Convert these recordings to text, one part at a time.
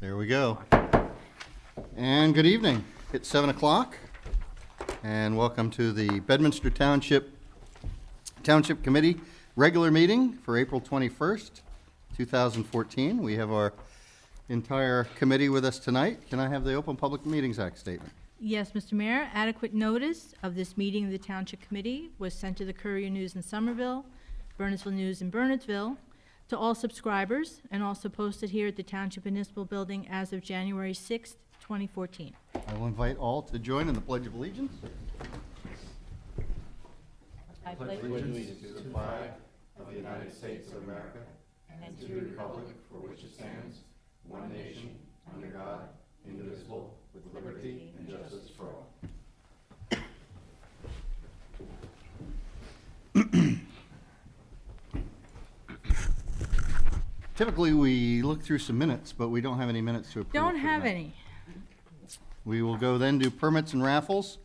There we go. And good evening. It's 7 o'clock, and welcome to the Bedminster Township Committee regular meeting for April 21st, 2014. We have our entire committee with us tonight. Can I have the Open Public Meetings Act statement? Yes, Mr. Mayor, adequate notice of this meeting of the Township Committee was sent to the Courier News in Somerville, Bernardsville News in Bernardsville, to all subscribers, and also posted here at the Township Municipal Building as of January 6th, 2014. I will invite all to join in the Pledge of Allegiance. I pledge allegiance to the flag of the United States of America and to the republic for which it stands, one nation, under God, indivisible, with liberty and justice for all. Typically, we look through some minutes, but we don't have any minutes to approve. Don't have any. We will go then to permits and raffles.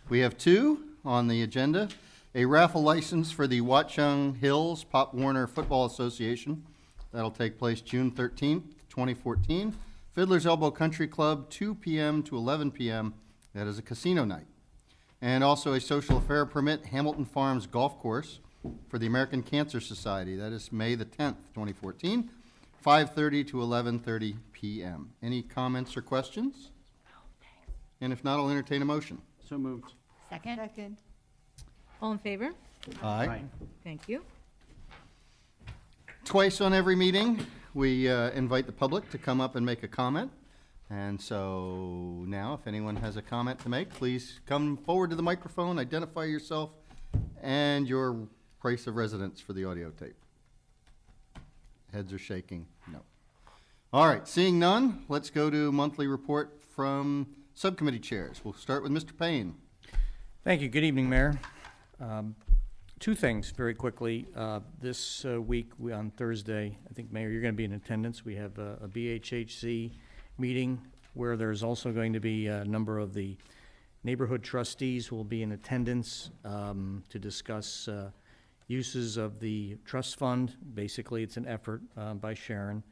We have two on the agenda. A raffle license for the Watchung Hills Pop Warner Football Association. That'll take place June 13th, 2014. Fiddler's Elbow Country Club, 2 p.m. to 11 p.m. That is a casino night. And also a social affair permit, Hamilton Farms Golf Course for the American Cancer Society. That is May the 10th, 2014, 5:30 to 11:30 p.m. Any comments or questions? And if not, I'll entertain a motion. So moved. Second. All in favor? Aye. Thank you. Twice on every meeting, we invite the public to come up and make a comment. And so now, if anyone has a comment to make, please come forward to the microphone, identify yourself and your place of residence for the audio tape. Heads are shaking. No. All right, seeing none, let's go to monthly report from subcommittee chairs. We'll start with Mr. Payne. Thank you. Good evening, Mayor. Two things very quickly. This week, on Thursday, I think, Mayor, you're going to be in attendance. We have a BHHC meeting where there's also going to be a number of the neighborhood trustees who will be in attendance to discuss uses of the trust fund. Basically, it's an effort by Sharon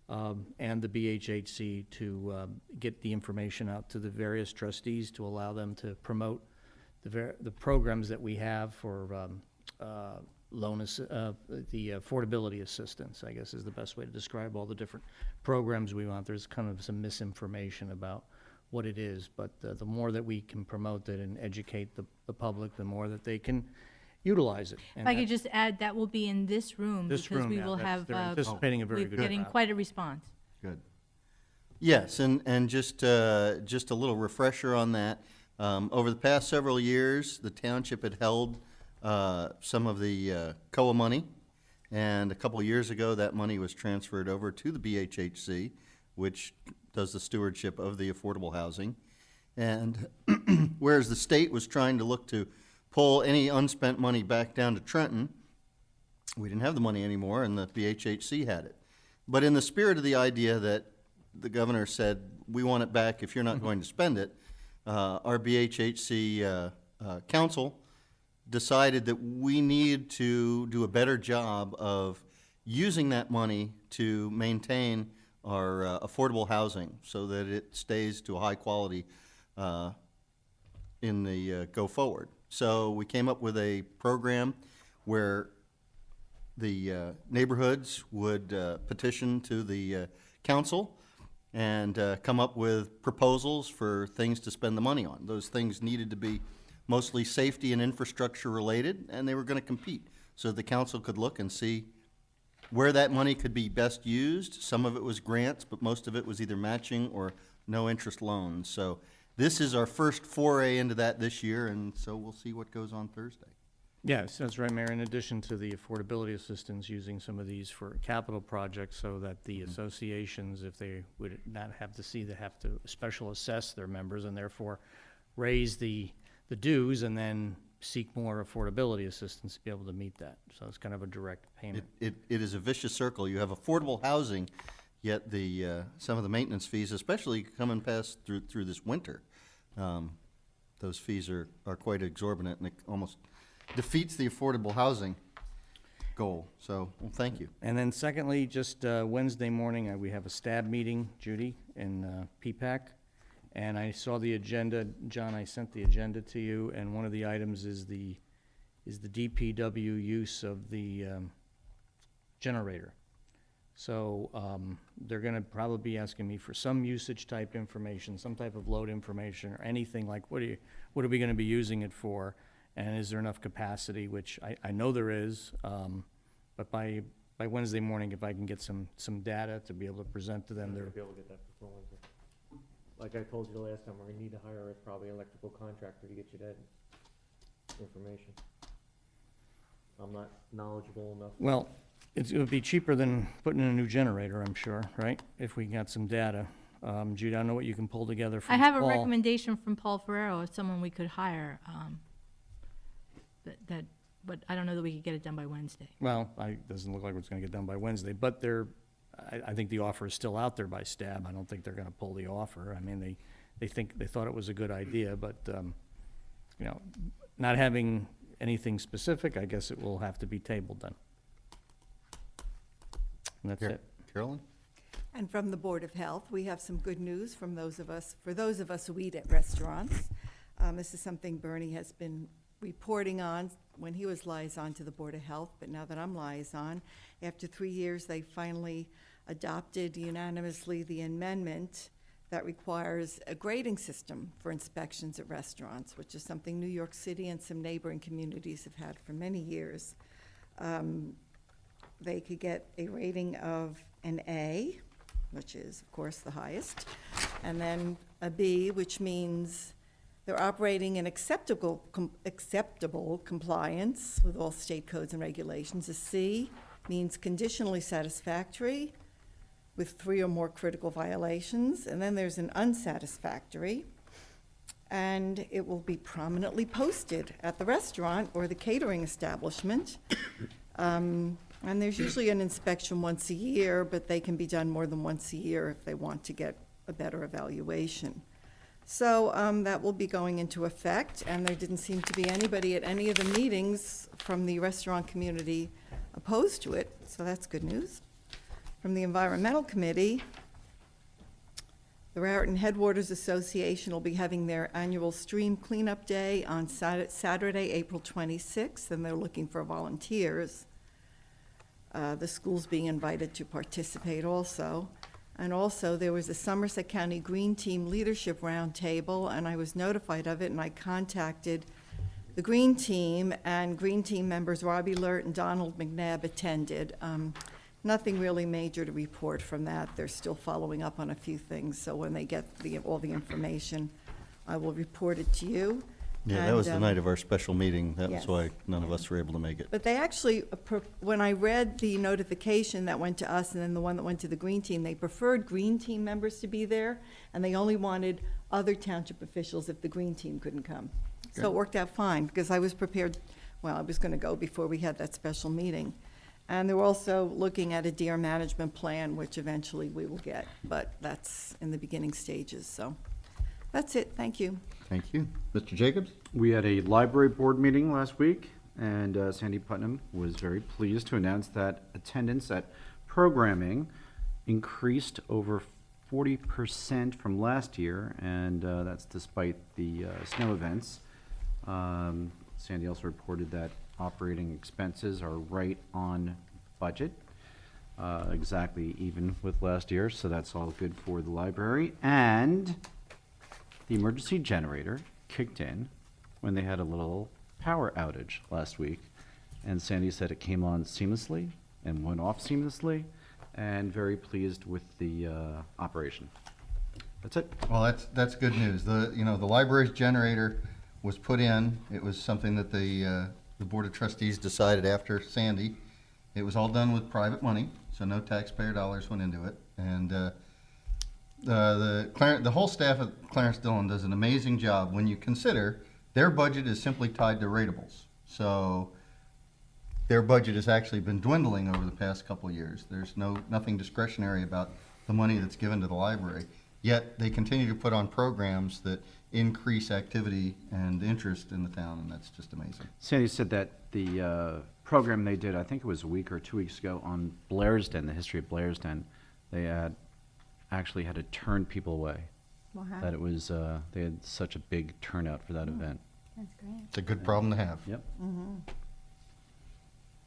and the BHHC to get the information out to the various trustees to allow them to promote the programs that we have for the affordability assistance, I guess is the best way to describe all the different programs we want. There's kind of some misinformation about what it is, but the more that we can promote it and educate the public, the more that they can utilize it. If I could just add, that will be in this room. This because room, we yeah, will that's- have, they're anticipating a very we're good getting crowd. quite a response. Good. Yes, and just a little refresher on that. Over the past several years, the township had held some of the COA money, and a couple of years ago, that money was transferred over to the BHHC, which does the stewardship of the affordable housing. And whereas the state was trying to look to pull any unspent money back down to Trenton, we didn't have the money anymore, and the BHHC had it. But in the spirit of the idea that the governor said, we want it back if you're not going to spend it, our BHHC council decided that we need to do a better job of using that money to maintain our affordable housing so that it stays to a high quality in the go forward. So we came up with a program where the neighborhoods would petition to the council and come up with proposals for things to spend the money on. Those things needed to be mostly safety and infrastructure related, and they were going to compete. So the council could look and see where that money could be best used. Some of it was grants, but most of it was either matching or no interest loans. So this is our first foray into that this year, and so we'll see what goes on Thursday. Yes, that's right, Mayor. In addition to the affordability assistance, using some of these for capital projects so that the associations, if they would not have to see, they have to special assess their members and therefore raise the dues and then seek more affordability assistance to be able to meet that. So it's kind of a direct payment. It is a vicious circle. You have affordable housing, yet the some of the maintenance fees, especially coming past through this winter, those fees are quite exorbitant, and it almost defeats the affordable housing goal. So, well, thank you. And then secondly, just Wednesday morning, we have a STAB meeting, Judy, in PPAC. And I saw the agenda, John, I sent the agenda to you, and one of the items is the DPW use of the generator. So they're gonna probably be asking me for some usage type information, some type of load information, or anything like, what are we gonna be using it for? And is there enough capacity, which I know there is, but by Wednesday morning, if I can get some data to be able to present to them, We'll they're, be able to get that before Wednesday. Like I told you the last time, we're gonna need to hire probably an electrical contractor to get you that information. I'm not knowledgeable enough. well, it would be cheaper than putting in a new generator, I'm sure, right? If we got some data. Judy, I don't know what you can pull together from I have a Paul. recommendation from Paul Ferrero, as someone we could hire, but I don't know that we could get it done by Wednesday. Well, doesn't look like it's gonna get done by Wednesday, but I think the offer is still out there by STAB. I don't think they're gonna pull the offer. I mean, they thought it was a good idea, but, you know, not having anything specific, I guess it will have to be tabled then. And that's it. Carolyn? And from the Board of Health, we have some good news for those of us who eat at restaurants. This is something Bernie has been reporting on when he was liaison to the Board of Health, but now that I'm liaison, after 3 years, they finally adopted unanimously the amendment that requires a grading system for inspections at restaurants, which is something New York City and some neighboring communities have had for many years. They could get a rating of an A, which is, of course, the highest, and then a B, which means they're operating in acceptable compliance with all state codes and regulations. A C means conditionally satisfactory with 3 or more critical violations, and then there's an unsatisfactory, and it will be prominently posted at the restaurant or the catering establishment. And there's usually an inspection once a year, but they can be done more than once a year if they want to get a better evaluation. So that will be going into effect, and there didn't seem to be anybody at any of the meetings from the restaurant community opposed to it, so that's good news. From the Environmental Committee, the Raritan Headwaters Association will be having their annual stream cleanup day on Saturday, April 26th, and they're looking for volunteers. The school's being invited to participate also. And also, there was a Somerset County Green Team Leadership Roundtable, and I was notified of it, and I contacted the Green Team, and Green Team members Robbie Lurt and Donald McNabb attended. Nothing really major to report from that. They're still following up on a few things, so when they get all the information, I will report it to you. Yeah, that was the And, night of our special meeting. That was yes. why none of us were able to make it. But they actually, when I read the notification that went to us and then the one that went to the Green Team, they preferred Green Team members to be there, and they only wanted other township officials if the Green Team couldn't come. So it worked out fine, because I was prepared, well, I was going to go before we had that special meeting. And they were also looking at a deer management plan, which eventually we will get, but that's in the beginning stages, so that's it, thank you. Thank you. Mr. Jacobs? We had a library board meeting last week, and Sandy Putnam was very pleased to announce that attendance at programming increased over 40% from last year, and that's despite the snow events. Sandy also reported that operating expenses are right on budget, exactly even with last year, so that's all good for the library. And the emergency generator kicked in when they had a little power outage last week, and Sandy said it came on seamlessly and went off seamlessly, and very pleased with the operation. That's it. Well, that's good news. The library's generator was put in. It was something that the Board of Trustees decided after Sandy. It was all done with private money, so no taxpayer dollars went into it. And the whole staff at Clarence Dillon does an amazing job when you consider their budget is simply tied to ratables. So their budget has actually been dwindling over the past couple of years. There's nothing discretionary about the money that's given to the library. Yet they continue to put on programs that increase activity and interest in the town, and that's just amazing. Sandy said that the program they did, I think it was a week or 2 weeks ago, on Blairsden, the history of Blairsden. They had actually had to turn people away. Wow. That it was, they had such a big turnout for that event. That's great. It's a good problem to have. Yep.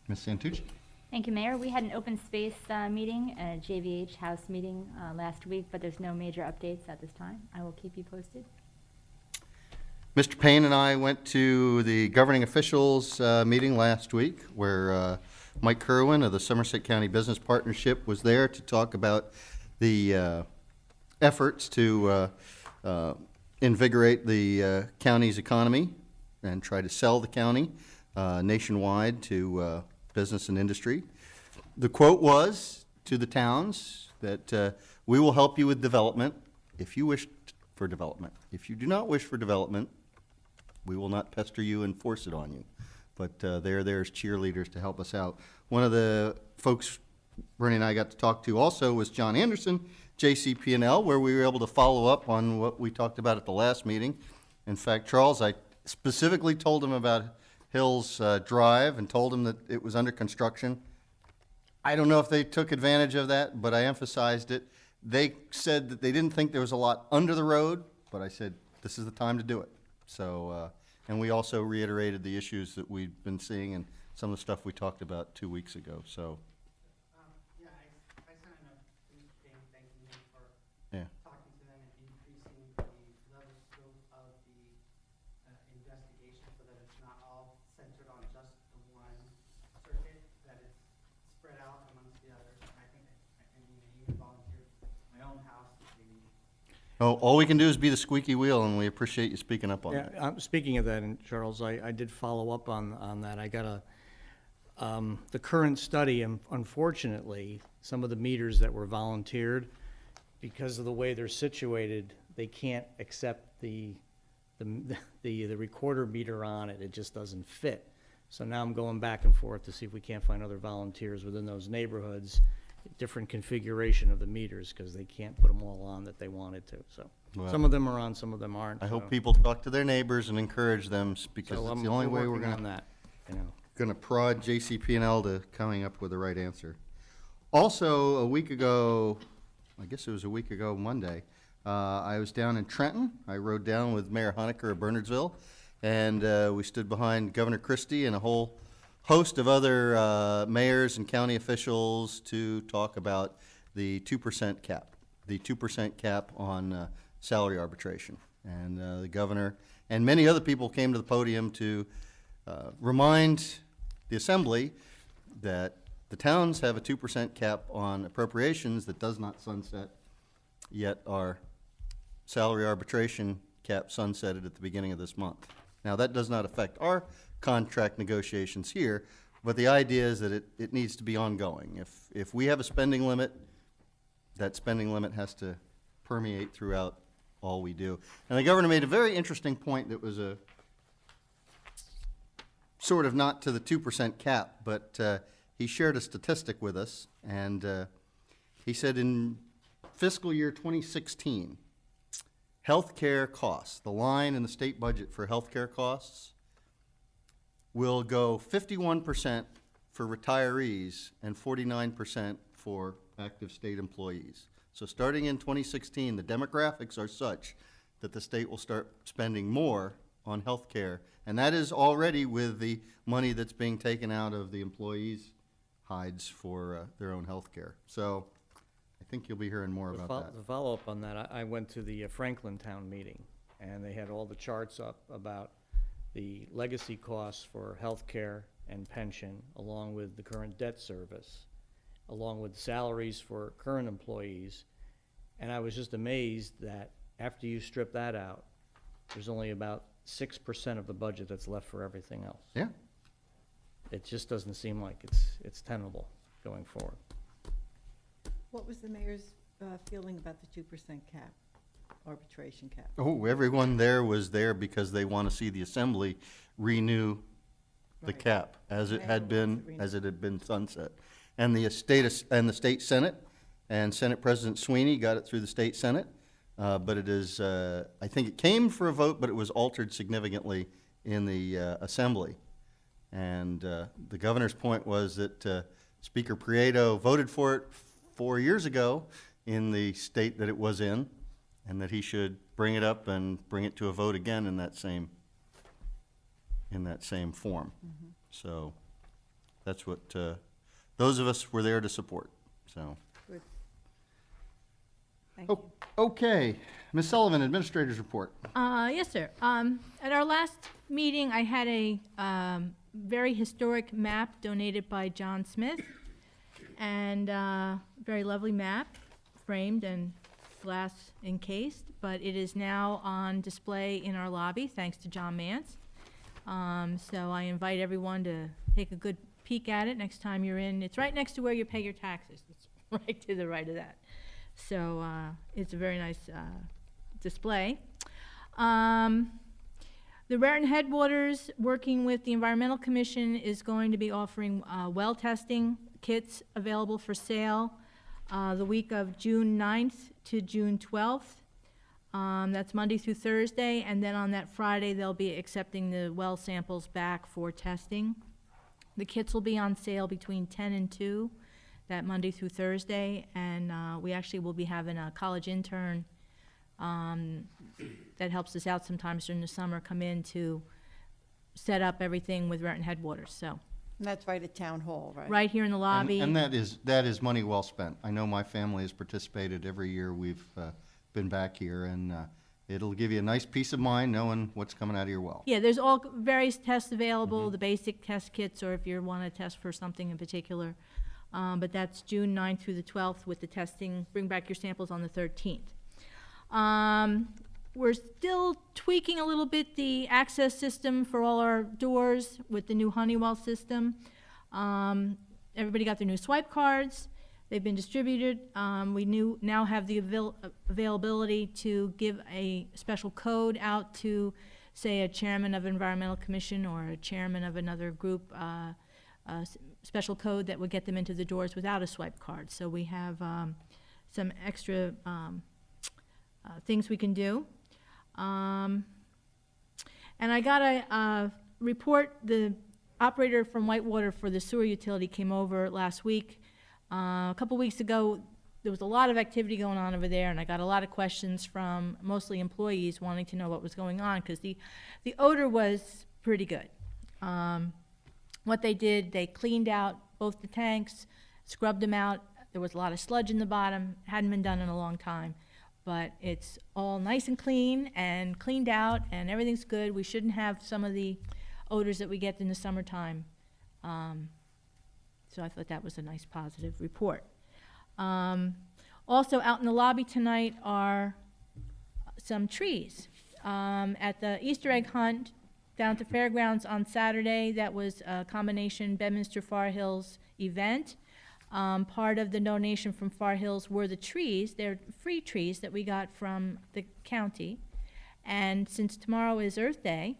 Ms. Santucci? Thank you, Mayor. We had an open space meeting, a JVH House meeting last week, but there's no major updates at this time. I will keep you posted. Mr. Payne and I went to the governing officials meeting last week, where Mike Kerwin of the Somerset County Business Partnership was there to talk about the efforts to invigorate the county's economy and try to sell the county nationwide to business and industry. The quote was to the towns that we will help you with development if you wish for development. If you do not wish for development, we will not pester you and force it on you. But they're there as cheerleaders to help us out. One of the folks Bernie and I got to talk to also was John Anderson, JCP&L, where we were able to follow up on what we talked about at the last meeting. In fact, Charles, I specifically told him about Hills Drive and told him that it was under construction. I don't know if they took advantage of that, but I emphasized it. They said that they didn't think there was a lot under the road, but I said, this is the time to do it. So, and we also reiterated the issues that we've been seeing and some of the stuff we talked about 2 weeks ago, so, Yeah, I sent a note to Mr. Payne thanking him for yeah. talking to them and increasing the level scope of the investigation so that it's not all centered on just the one circuit, that it's spread out amongst the others. And I think, I mean, I even volunteered my own house if they need. Oh, all we can do is be the squeaky wheel, and we appreciate you speaking up on Yeah, it. speaking of that, and Charles, I did follow up on that. I got the current study, and unfortunately, some of the meters that were volunteered, because of the way they're situated, they can't accept the recorder meter on it. It just doesn't fit. So now I'm going back and forth to see if we can't find other volunteers within those neighborhoods, different configuration of the meters, because they can't put them all on that they wanted to, so. Well, Some of them are on, some of them aren't. I hope so- people talk to their neighbors and encourage them, because so it's I'm- the only way we're working on gonna, that, you know. gonna prod JCP&L to coming up with the right answer. Also, a week ago, I guess it was a week ago Monday, I was down in Trenton. I rode down with Mayor Honecker of Bernardsville, and we stood behind Governor Christie and a whole host of other mayors and county officials to talk about the 2% cap, the 2% cap on salary arbitration. And the governor and many other people came to the podium to remind the assembly that the towns have a 2% cap on appropriations that does not sunset, yet our salary arbitration cap sunsetted at the beginning of this month. Now, that does not affect our contract negotiations here, but the idea is that it needs to be ongoing. If we have a spending limit, that spending limit has to permeate throughout all we do. And the governor made a very interesting point that was a sort of not to the 2% cap, but he shared a statistic with us, and he said in fiscal year 2016, healthcare costs, the line in the state budget for healthcare costs, will go 51% for retirees and 49% for active state employees. So starting in 2016, the demographics are such that the state will start spending more on health care, and that is already with the money that's being taken out of the employees' hides for their own health care. So I think you'll be hearing more about that. The follow-up on that, I went to the Franklin Town meeting, and they had all the charts up about the legacy costs for health care and pension, along with the current debt service, along with salaries for current employees. And I was just amazed that after you strip that out, there's only about 6% of the budget that's left for everything else. Yeah. It just doesn't seem like it's tenable going forward. What was the mayor's feeling about the 2% cap, arbitration cap? Oh, everyone there was there because they want to see the assembly renew the Right. cap as it Mayor had wants been, it renewed. as it had been sunset. And the state Senate and Senate President Sweeney got it through the state Senate. But it is, I think it came for a vote, but it was altered significantly in the assembly. And the governor's point was that Speaker Prieto voted for it 4 years ago in the state that it was in, and that he should bring it up and bring it to a vote again in that same form. So that's what those of us were there to support, so. Good. Thank you. Okay, Ms. Sullivan, Administrator's Report. Yes, sir. At our last meeting, I had a very historic map donated by John Smith, and very lovely map, framed and glass encased, but it is now on display in our lobby, thanks to John Mance. So I invite everyone to take a good peek at it next time you're in. It's right next to where you pay your taxes. It's right to the right of that. So it's a very nice display. The Raritan Headwaters, working with the Environmental Commission, is going to be offering well testing kits available for sale the week of June 9th to June 12th. That's Monday through Thursday, and then on that Friday, they'll be accepting the well samples back for testing. The kits will be on sale between 10 and 2, that Monday through Thursday, and we actually will be having a college intern that helps us out sometimes during the summer come in to set up everything with Raritan Headwaters, so. And that's right at Town Hall, right? Right here in the lobby. And that is money well spent. I know my family has participated every year we've been back here, and it'll give you a nice peace of mind knowing what's coming out of your well. Yeah, there's all various tests available, the basic test kits, or if you want to test for something in particular. But that's June 9th through the 12th with the testing. Bring back your samples on the 13th. We're still tweaking a little bit the access system for all our doors with the new Honeywell system. Everybody got their new swipe cards. They've been distributed. We now have the availability to give a special code out to, say, a chairman of Environmental Commission or a chairman of another group, special code that would get them into the doors without a swipe card. So we have some extra things we can do. And I got a report. The operator from Whitewater for the sewer utility came over last week. A couple weeks ago, there was a lot of activity going on over there, and I got a lot of questions from mostly employees wanting to know what was going on, because the odor was pretty good. What they did, they cleaned out both the tanks, scrubbed them out. There was a lot of sludge in the bottom. Hadn't been done in a long time. But it's all nice and clean and cleaned out, and everything's good. We shouldn't have some of the odors that we get in the summertime. So I thought that was a nice positive report. Also out in the lobby tonight are some trees. At the Easter egg hunt down to Fairgrounds on Saturday, that was a combination Bedminster Far Hills event. Part of the donation from Far Hills were the trees. They're free trees that we got from the county. And since tomorrow is Earth Day,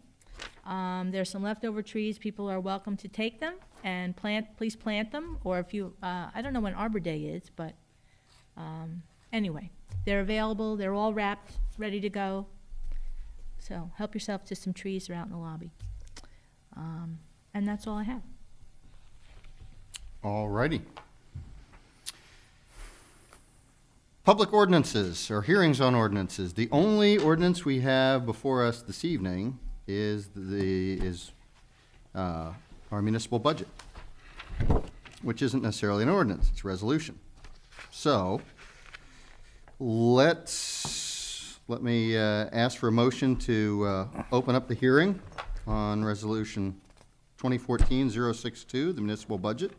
there's some leftover trees. People are welcome to take them and please plant them. Or if you, I don't know when Arbor Day is, but anyway, they're available. They're all wrapped, ready to go. So help yourself to some trees that are out in the lobby. And that's all I have. All righty. Public ordinances, or hearings on ordinances. The only ordinance we have before us this evening is our municipal budget, which isn't necessarily an ordinance, it's a resolution. So, let me ask for a motion to open up the hearing on Resolution 2014-062, the municipal budget.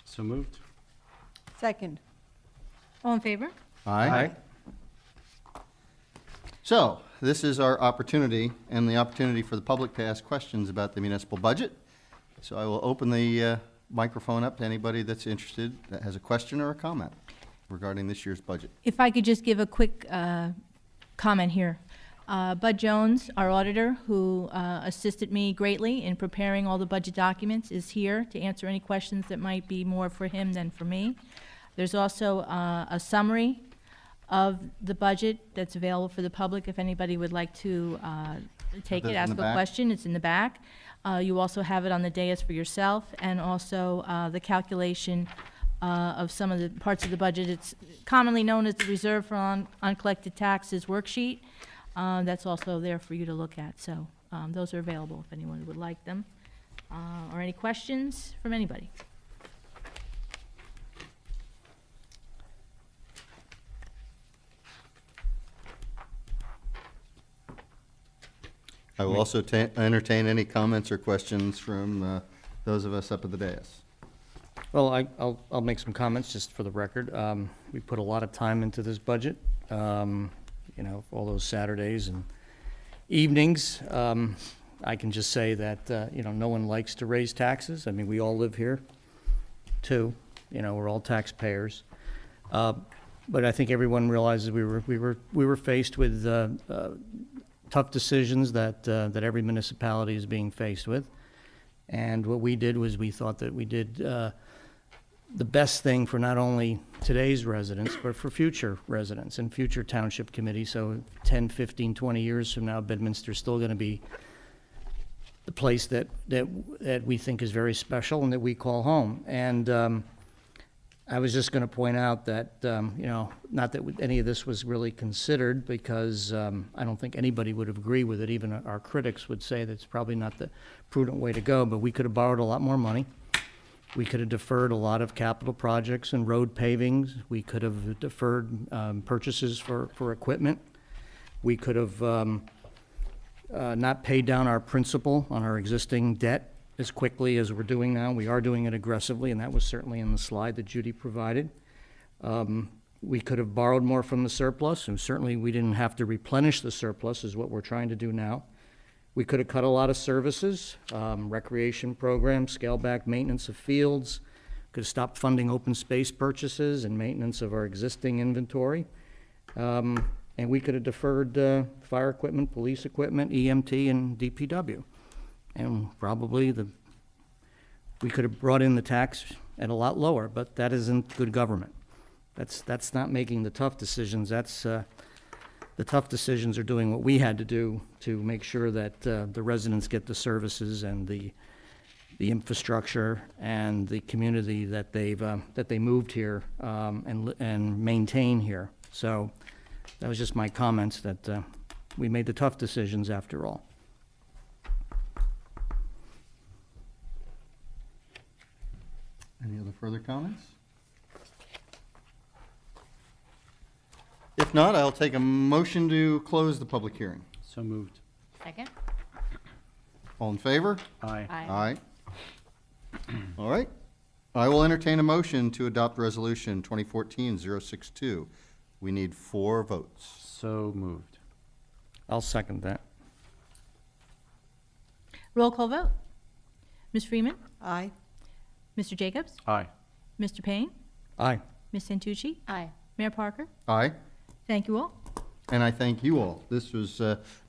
So moved. Second. All in favor? Aye. So, this is our opportunity, and the opportunity for the public to ask questions about the municipal budget. So I will open the microphone up to anybody that's interested, that has a question or a comment regarding this year's budget. If I could just give a quick comment here. Bud Jones, our auditor, who assisted me greatly in preparing all the budget documents, is here to answer any questions that might be more for him than for me. There's also a summary of the budget that's available for the public if anybody would like to take Are those it, in ask the a back? question. It's in the back. You also have it on the dais for yourself, and also the calculation of some of the parts of the budget. It's commonly known as the Reserve for Uncollected Taxes worksheet. That's also there for you to look at, so those are available if anyone would like them. Or any questions from anybody? I will also entertain any comments or questions from those of us up at the dais. Well, I'll make some comments just for the record. We put a lot of time into this budget, all those Saturdays and evenings. I can just say that, no one likes to raise taxes. I mean, we all live here, too. We're all taxpayers. But I think everyone realizes we were faced with tough decisions that every municipality is being faced with. And what we did was we thought that we did the best thing for not only today's residents, but for future residents and future township committees. So 10, 15, 20 years from now, Bedminster's still going to be the place that we think is very special and that we call home. And I was just going to point out that, not that any of this was really considered, because I don't think anybody would agree with it. Even our critics would say that it's probably not the prudent way to go, but we could have borrowed a lot more money. We could have deferred a lot of capital projects and road pavings. We could have deferred purchases for equipment. We could have not paid down our principal on our existing debt as quickly as we're doing now. We are doing it aggressively, and that was certainly in the slide that Judy provided. We could have borrowed more from the surplus, and certainly we didn't have to replenish the surplus, is what we're trying to do now. We could have cut a lot of services, recreation programs, scale back maintenance of fields, could have stopped funding open space purchases and maintenance of our existing inventory. And we could have deferred fire equipment, police equipment, EMT, and DPW. And probably we could have brought in the tax at a lot lower, but that isn't good government. That's not making the tough decisions. The tough decisions are doing what we had to do to make sure that the residents get the services and the infrastructure and the community that they moved here and maintain here. So that was just my comments, that we made the tough decisions after all. Any other further comments? If not, I'll take a motion to close the public hearing. So moved. Second? All in favor? Aye. Aye. All right. I will entertain a motion to adopt Resolution 2014-062. We need 4 votes. So moved. I'll second that. Roll call vote. Ms. Freeman? Aye. Mr. Jacobs? Aye. Mr. Payne? Aye. Ms. Santucci? Aye. Mayor Parker? Aye. Thank you all. And I thank you all. This was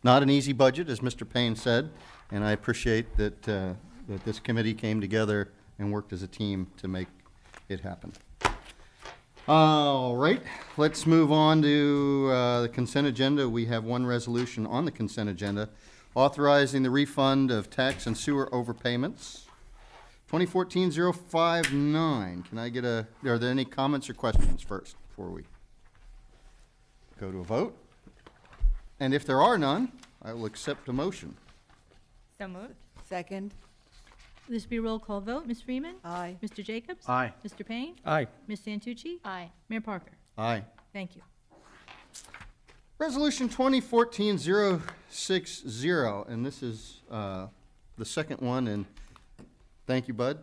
not an easy budget, as Mr. Payne said, and I appreciate that this committee came together and worked as a team to make it happen. All right, let's move on to the consent agenda. We have one resolution on the consent agenda authorizing the refund of tax and sewer overpayments. 2014-059. Can I get are there any comments or questions first before we go to a vote? And if there are none, I will accept a motion. So moved? Second? This will be a roll call vote. Ms. Freeman? Aye. Mr. Jacobs? Aye. Mr. Payne? Aye. Ms. Santucci? Aye. Mayor Parker? Aye. Thank you. Resolution 2014-060, and this is the second one, and thank you, Bud.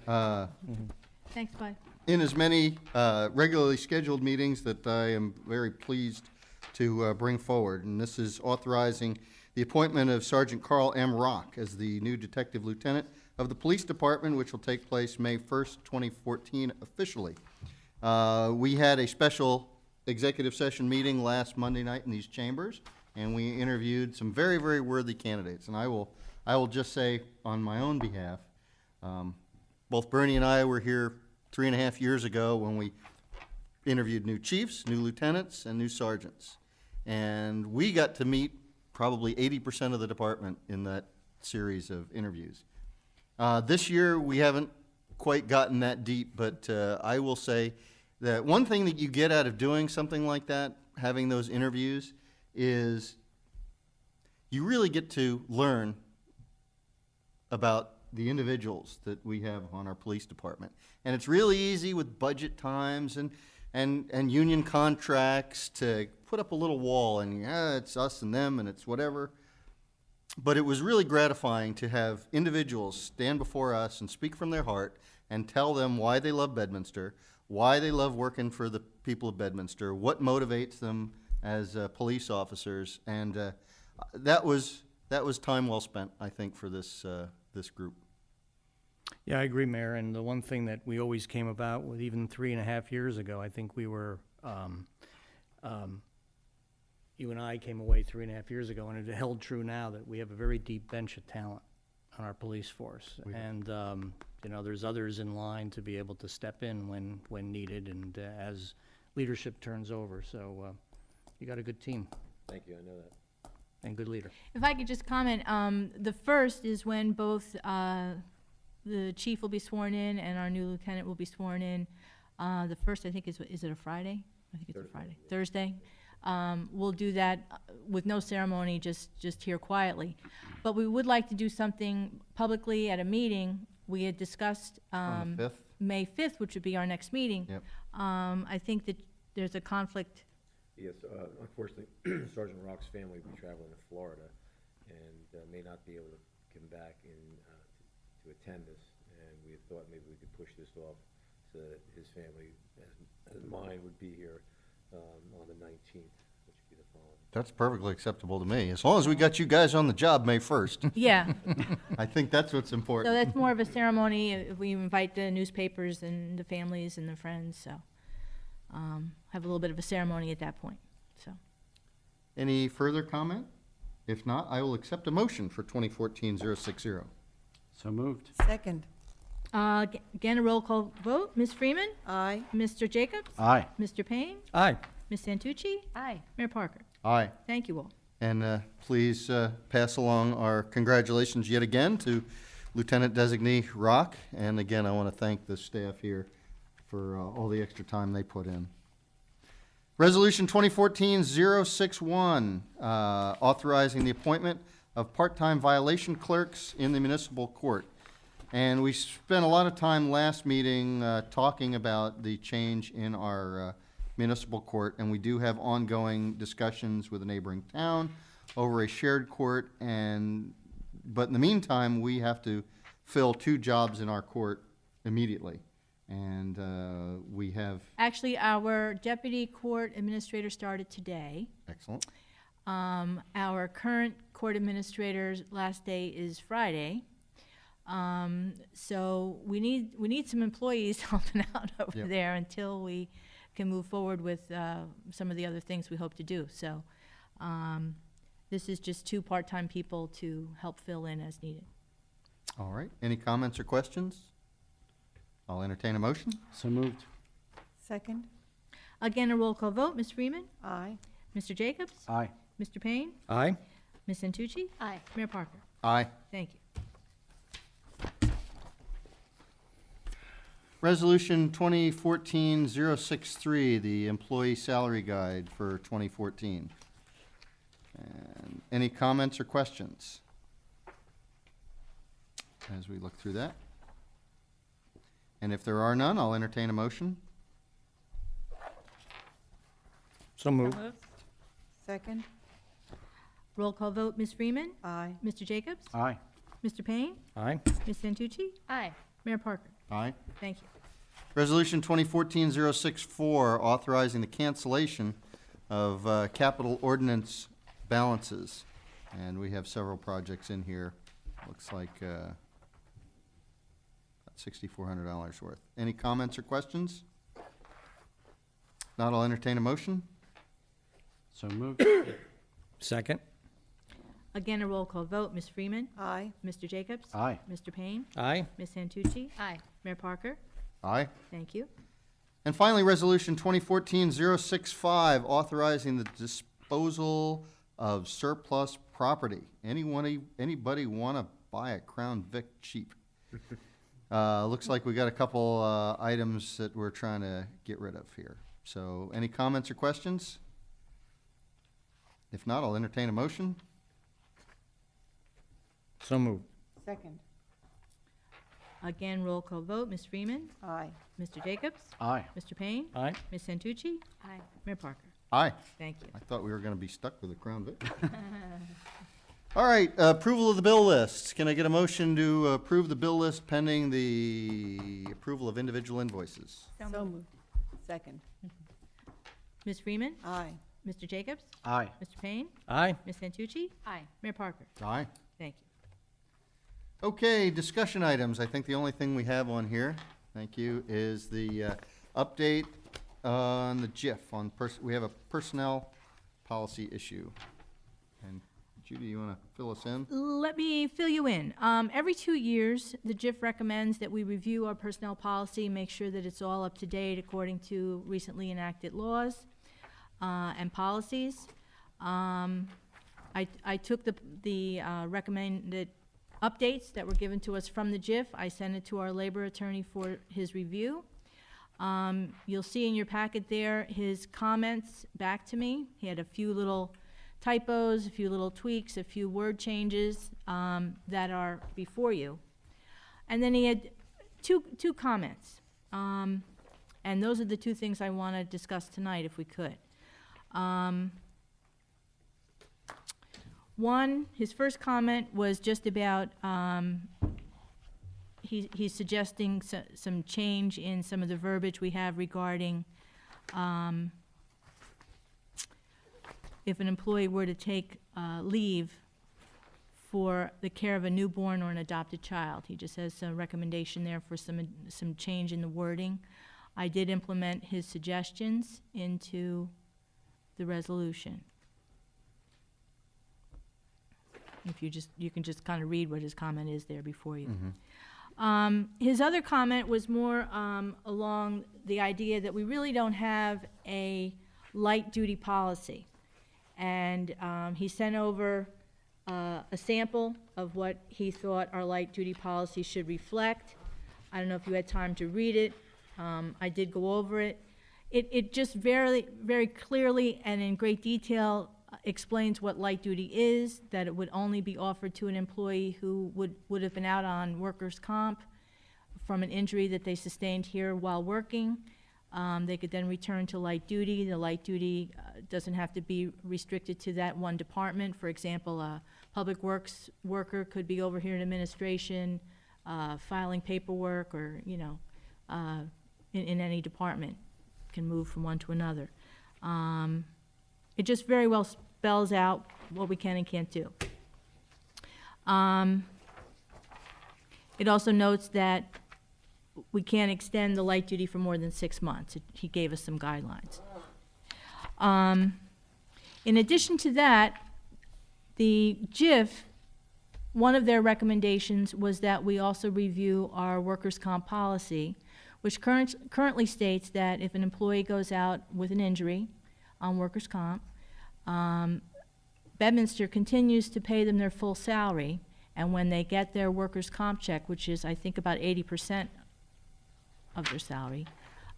Thanks, Bud. In as many regularly scheduled meetings that I am very pleased to bring forward, and this is authorizing the appointment of Sergeant Carl M. Rock as the new Detective Lieutenant of the Police Department, which will take place May 1st, 2014 officially. We had a special executive session meeting last Monday night in these chambers, and we interviewed some very, very worthy candidates. And I will just say on my own behalf, both Bernie and I were here 3.5 years ago when we interviewed new chiefs, new lieutenants, and new sergeants. And we got to meet probably 80% of the department in that series of interviews. This year, we haven't quite gotten that deep, but I will say that one thing that you get out of doing something like that, having those interviews, is you really get to learn about the individuals that we have on our police department. And it's really easy with budget times and union contracts to put up a little wall and, yeah, it's us and them and it's whatever. But it was really gratifying to have individuals stand before us and speak from their heart and tell them why they love Bedminster, why they love working for the people of Bedminster, what motivates them as police officers. And that was time well spent, I think, for this group. Yeah, I agree, Mayor, and the one thing that we always came about with, even 3.5 years ago, I think we were, you and I came away 3.5 years ago, and it held true now that we have a very deep bench of talent on our police force. And, there's others in line to be able to step in when needed and as leadership turns over. So you got a good team Thank you, I know that. and good leader. If I could just comment, the first is when both the chief will be sworn in and our new lieutenant will be sworn in. The first, I think, is it a Friday? I think it's a Friday. Thursday. We'll do that with no ceremony, just here quietly. But we would like to do something publicly at a meeting. We had discussed On the 5th? May 5th, which would be our next meeting. Yep. I think that there's a conflict. Yes, unfortunately, Sergeant Rock's family will be traveling to Florida and may not be able to come back to attend this. And we had thought maybe we could push this off so that his family, as mine, would be here on the 19th, which would be the following. That's perfectly acceptable to me, as long as we got you guys on the job May 1st. Yeah. I think that's what's So important. that's more of a ceremony. We invite the newspapers and the families and the friends, so have a little bit of a ceremony at that point, so. Any further comment? If not, I will accept a motion for 2014-060. So moved. Second. Again, a roll call vote. Ms. Freeman? Aye. Mr. Jacobs? Aye. Mr. Payne? Aye. Ms. Santucci? Aye. Mayor Parker? Aye. Thank you all. And please pass along our congratulations yet again to Lieutenant Designee Rock. And again, I want to thank the staff here for all the extra time they put in. Resolution 2014-061, authorizing the appointment of part-time violation clerks in the municipal court. And we spent a lot of time last meeting talking about the change in our municipal court, and we do have ongoing discussions with a neighboring town over a shared court. But in the meantime, we have to fill 2 jobs in our court immediately. And we have, Actually, our deputy court administrator started today. excellent, Our current court administrator's last day is Friday. So we need some employees helping out over Yep. there until we can move forward with some of the other things we hope to do. So this is just 2 part-time people to help fill in as needed. all right. Any comments or questions? I'll entertain a motion. So moved. Second. Again, a roll call vote. Ms. Freeman? Aye. Mr. Jacobs? Aye. Mr. Payne? Aye. Ms. Santucci? Aye. Mayor Parker? Aye. Thank you. Resolution 2014-063, the employee salary guide for 2014. And any comments or questions as we look through that? And if there are none, I'll entertain a motion. So moved. Second. Roll call vote. Ms. Freeman? Aye. Mr. Jacobs? Aye. Mr. Payne? Aye. Ms. Santucci? Aye. Mayor Parker? Aye. Thank you. Resolution 2014-064, authorizing the cancellation of capital ordinance balances. And we have several projects in here. Looks like about $6,400 worth. Any comments or questions? Not, I'll entertain a motion. So moved. Second. Again, a roll call vote. Ms. Freeman? Aye. Mr. Jacobs? Aye. Mr. Payne? Aye. Ms. Santucci? Aye. Mayor Parker? Aye. Thank you. And finally, Resolution 2014-065, authorizing the disposal of surplus property. Anybody want to buy a Crown Vic cheap? Looks like we got a couple items that we're trying to get rid of here. So any comments or questions? If not, I'll entertain a motion. So moved. Second. Again, roll call vote. Ms. Freeman? Aye. Mr. Jacobs? Aye. Mr. Payne? Aye. Ms. Santucci? Aye. Mayor Parker? Aye. Thank you. I thought we were going to be stuck with a Crown Vic. All right, approval of the bill list. Can I get a motion to approve the bill list pending the approval of individual invoices? So moved. Second. Ms. Freeman? Aye. Mr. Jacobs? Aye. Mr. Payne? Aye. Ms. Santucci? Aye. Mayor Parker? Aye. Thank you. Okay, discussion items. I think the only thing we have on here, thank you, is the update on the GIF. We have a personnel policy issue. And Judy, you want to fill us in? Let me fill you in. Every 2 years, the GIF recommends that we review our personnel policy, make sure that it's all up to date according to recently enacted laws and policies. I took the recommended updates that were given to us from the GIF. I sent it to our labor attorney for his review. You'll see in your packet there his comments back to me. He had a few little typos, a few little tweaks, a few word changes that are before you. And then he had two comments. And those are the two things I want to discuss tonight, if we could. One, his first comment was just about, he's suggesting some change in some of the verbiage we have regarding if an employee were to take leave for the care of a newborn or an adopted child. He just has a recommendation there for some change in the wording. I did implement his suggestions into the resolution. If you can just kind of read what his comment is there before you. His other comment was more along the idea that we really don't have a light-duty policy. And he sent over a sample of what he thought our light-duty policy should reflect. I don't know if you had time to read it. I did go over it. It just very, very clearly and in great detail explains what light duty is, that it would only be offered to an employee who would have been out on workers' comp from an injury that they sustained here while working. They could then return to light duty. The light duty doesn't have to be restricted to that one department. For example, a public works worker could be over here in administration, filing paperwork, or, in any department, can move from one to another. It just very well spells out what we can and can't do. It also notes that we can't extend the light duty for more than 6 months. He gave us some guidelines. In addition to that, the GIF, one of their recommendations was that we also review our workers' comp policy, which currently states that if an employee goes out with an injury on workers' comp, Bedminster continues to pay them their full salary, and when they get their workers' comp check, which is, I think, about 80% of their salary,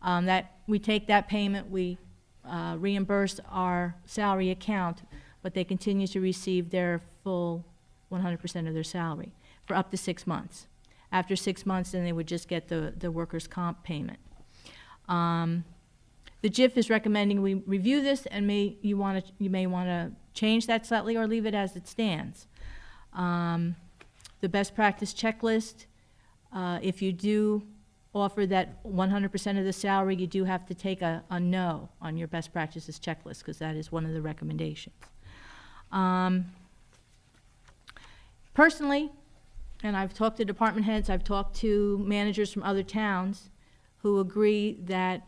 that we take that payment, we reimburse our salary account, but they continue to receive their full 100% of their salary for up to 6 months. After 6 months, then they would just get the workers' comp payment. The GIF is recommending we review this, and you may want to change that slightly or leave it as it stands. The best practice checklist, if you do offer that 100% of the salary, you do have to take a no on your best practices checklist, because that is one of the recommendations. Personally, and I've talked to department heads, I've talked to managers from other towns who agree that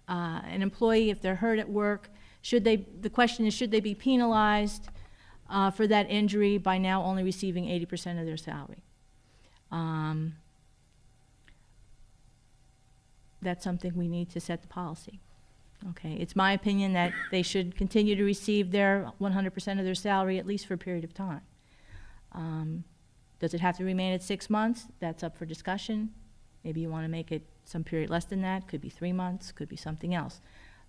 an employee, if they're hurt at work, the question is, should they be penalized for that injury by now only receiving 80% of their salary? That's something we need to set the policy. Okay, it's my opinion that they should continue to receive their 100% of their salary at least for a period of time. Does it have to remain at 6 months? That's up for discussion. Maybe you want to make it some period less than that, could be 3 months, could be something else.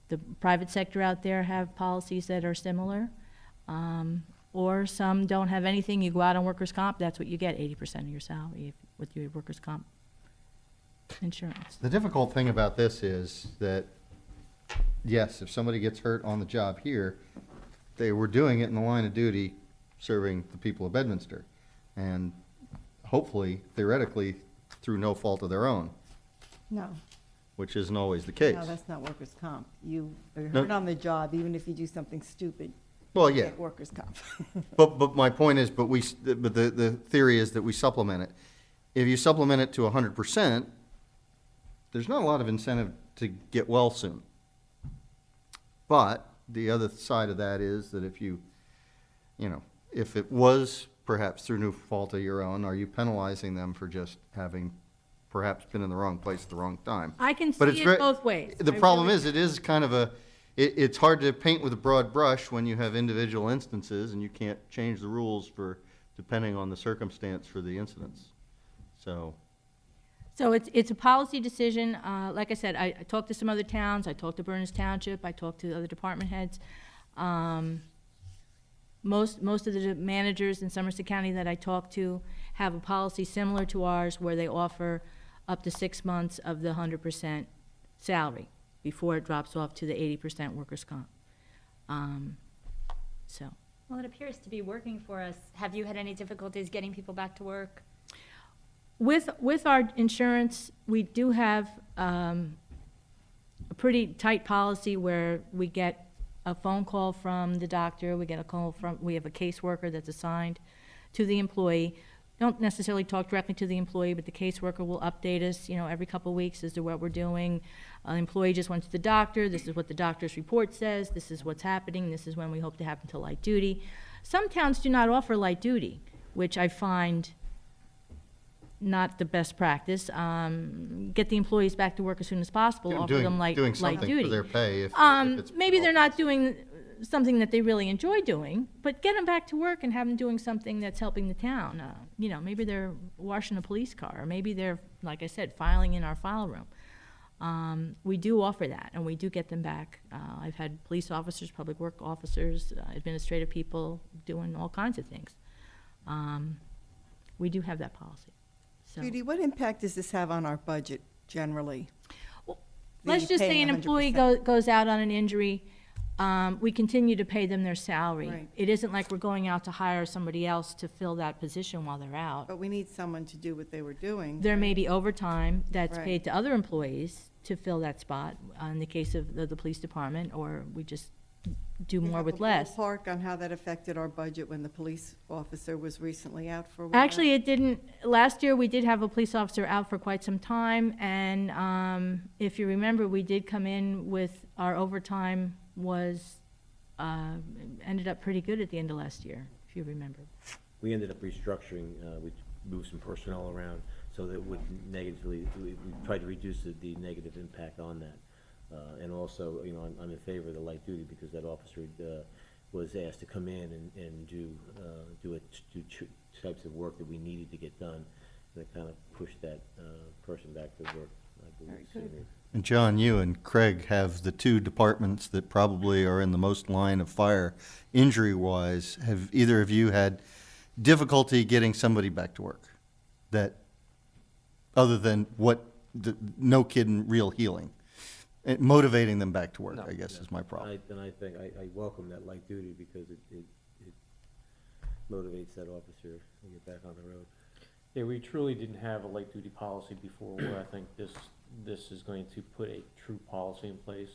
The private sector out there have policies that are similar, or some don't have anything. You go out on workers' comp, that's what you get, 80% of your salary with your workers' comp insurance. The difficult thing about this is that, yes, if somebody gets hurt on the job here, they were doing it in the line of duty serving the people of Bedminster. And hopefully, theoretically, through no fault of their own, No, which isn't always the case. no, that's not workers' comp. You are No. hurt on the job, even if you do something stupid. Well, you yeah, get workers' comp. but my point is, but the theory is that we supplement it. If you supplement it to 100%, there's not a lot of incentive to get well soon. But the other side of that is that if you know, if it was perhaps through no fault of your own, are you penalizing them for just having perhaps been in the wrong place at the wrong time? I can But it's see very- it both ways. The I problem really is, it is kind of it's hard to paint with a broad brush when you have individual instances and you can't change the rules for, depending on the circumstance for the incidents. So, So it's a policy decision. Like I said, I talked to some other towns. I talked to Berners Township. I talked to other department heads. Most of the managers in Somerset County that I talked to have a policy similar to ours where they offer up to 6 months of the 100% salary before it drops off to the 80% workers' comp. So. Well, it appears to be working for us. Have you had any difficulties getting people back to work? With our insurance, we do have a pretty tight policy where we get a phone call from the doctor, we have a caseworker that's assigned to the employee. Don't necessarily talk directly to the employee, but the caseworker will update us, every couple of weeks as to what we're doing. An employee just went to the doctor, this is what the doctor's report says, this is what's happening, this is when we hope to have them to light duty. Some towns do not offer light duty, which I find not the best practice. Get the employees back to work as soon as possible, offer them light doing duty. something for their pay if it's. Maybe they're not doing something that they really enjoy doing, but get them back to work and have them doing something that's helping the town. Maybe they're washing a police car, or maybe they're, like I said, filing in our file room. We do offer that, and we do get them back. I've had police officers, public work officers, administrative people doing all kinds of things. We do have that policy. So. Judy, what impact does this have on our budget generally? Let's The just say paying an employee 100%. goes out on an injury, we continue to pay them their salary. Right. It isn't like we're going out to hire somebody else to fill that position while they're out. But we need someone to do what they were doing. There may be overtime that's Right. paid to other employees to fill that spot, in the case of the police department, or we just do You more have with a less. ballpark on how that affected our budget when the police officer was recently out for a while? Actually, it didn't, last year, we did have a police officer out for quite some time, and if you remember, we did come in with, our overtime was, ended up pretty good at the end of last year, if you remember. We ended up restructuring, we moved some personnel around so that it would negatively, we tried to reduce the negative impact on that. And also, I'm in favor of the light duty because that officer was asked to come in and do types of work that we needed to get done. And it kind of pushed that person back to work, I believe, Very good. sooner. And John, you and Craig have the two departments that probably are in the most line of fire injury-wise. Have either of you had difficulty getting somebody back to work? That, other than no kidding, real healing? Motivating them back to work, I guess, is my problem. I think I welcome that light duty because it motivates that officer to get back on the road. Yeah, we truly didn't have a light duty policy before, where I think this is going to put a true policy in place,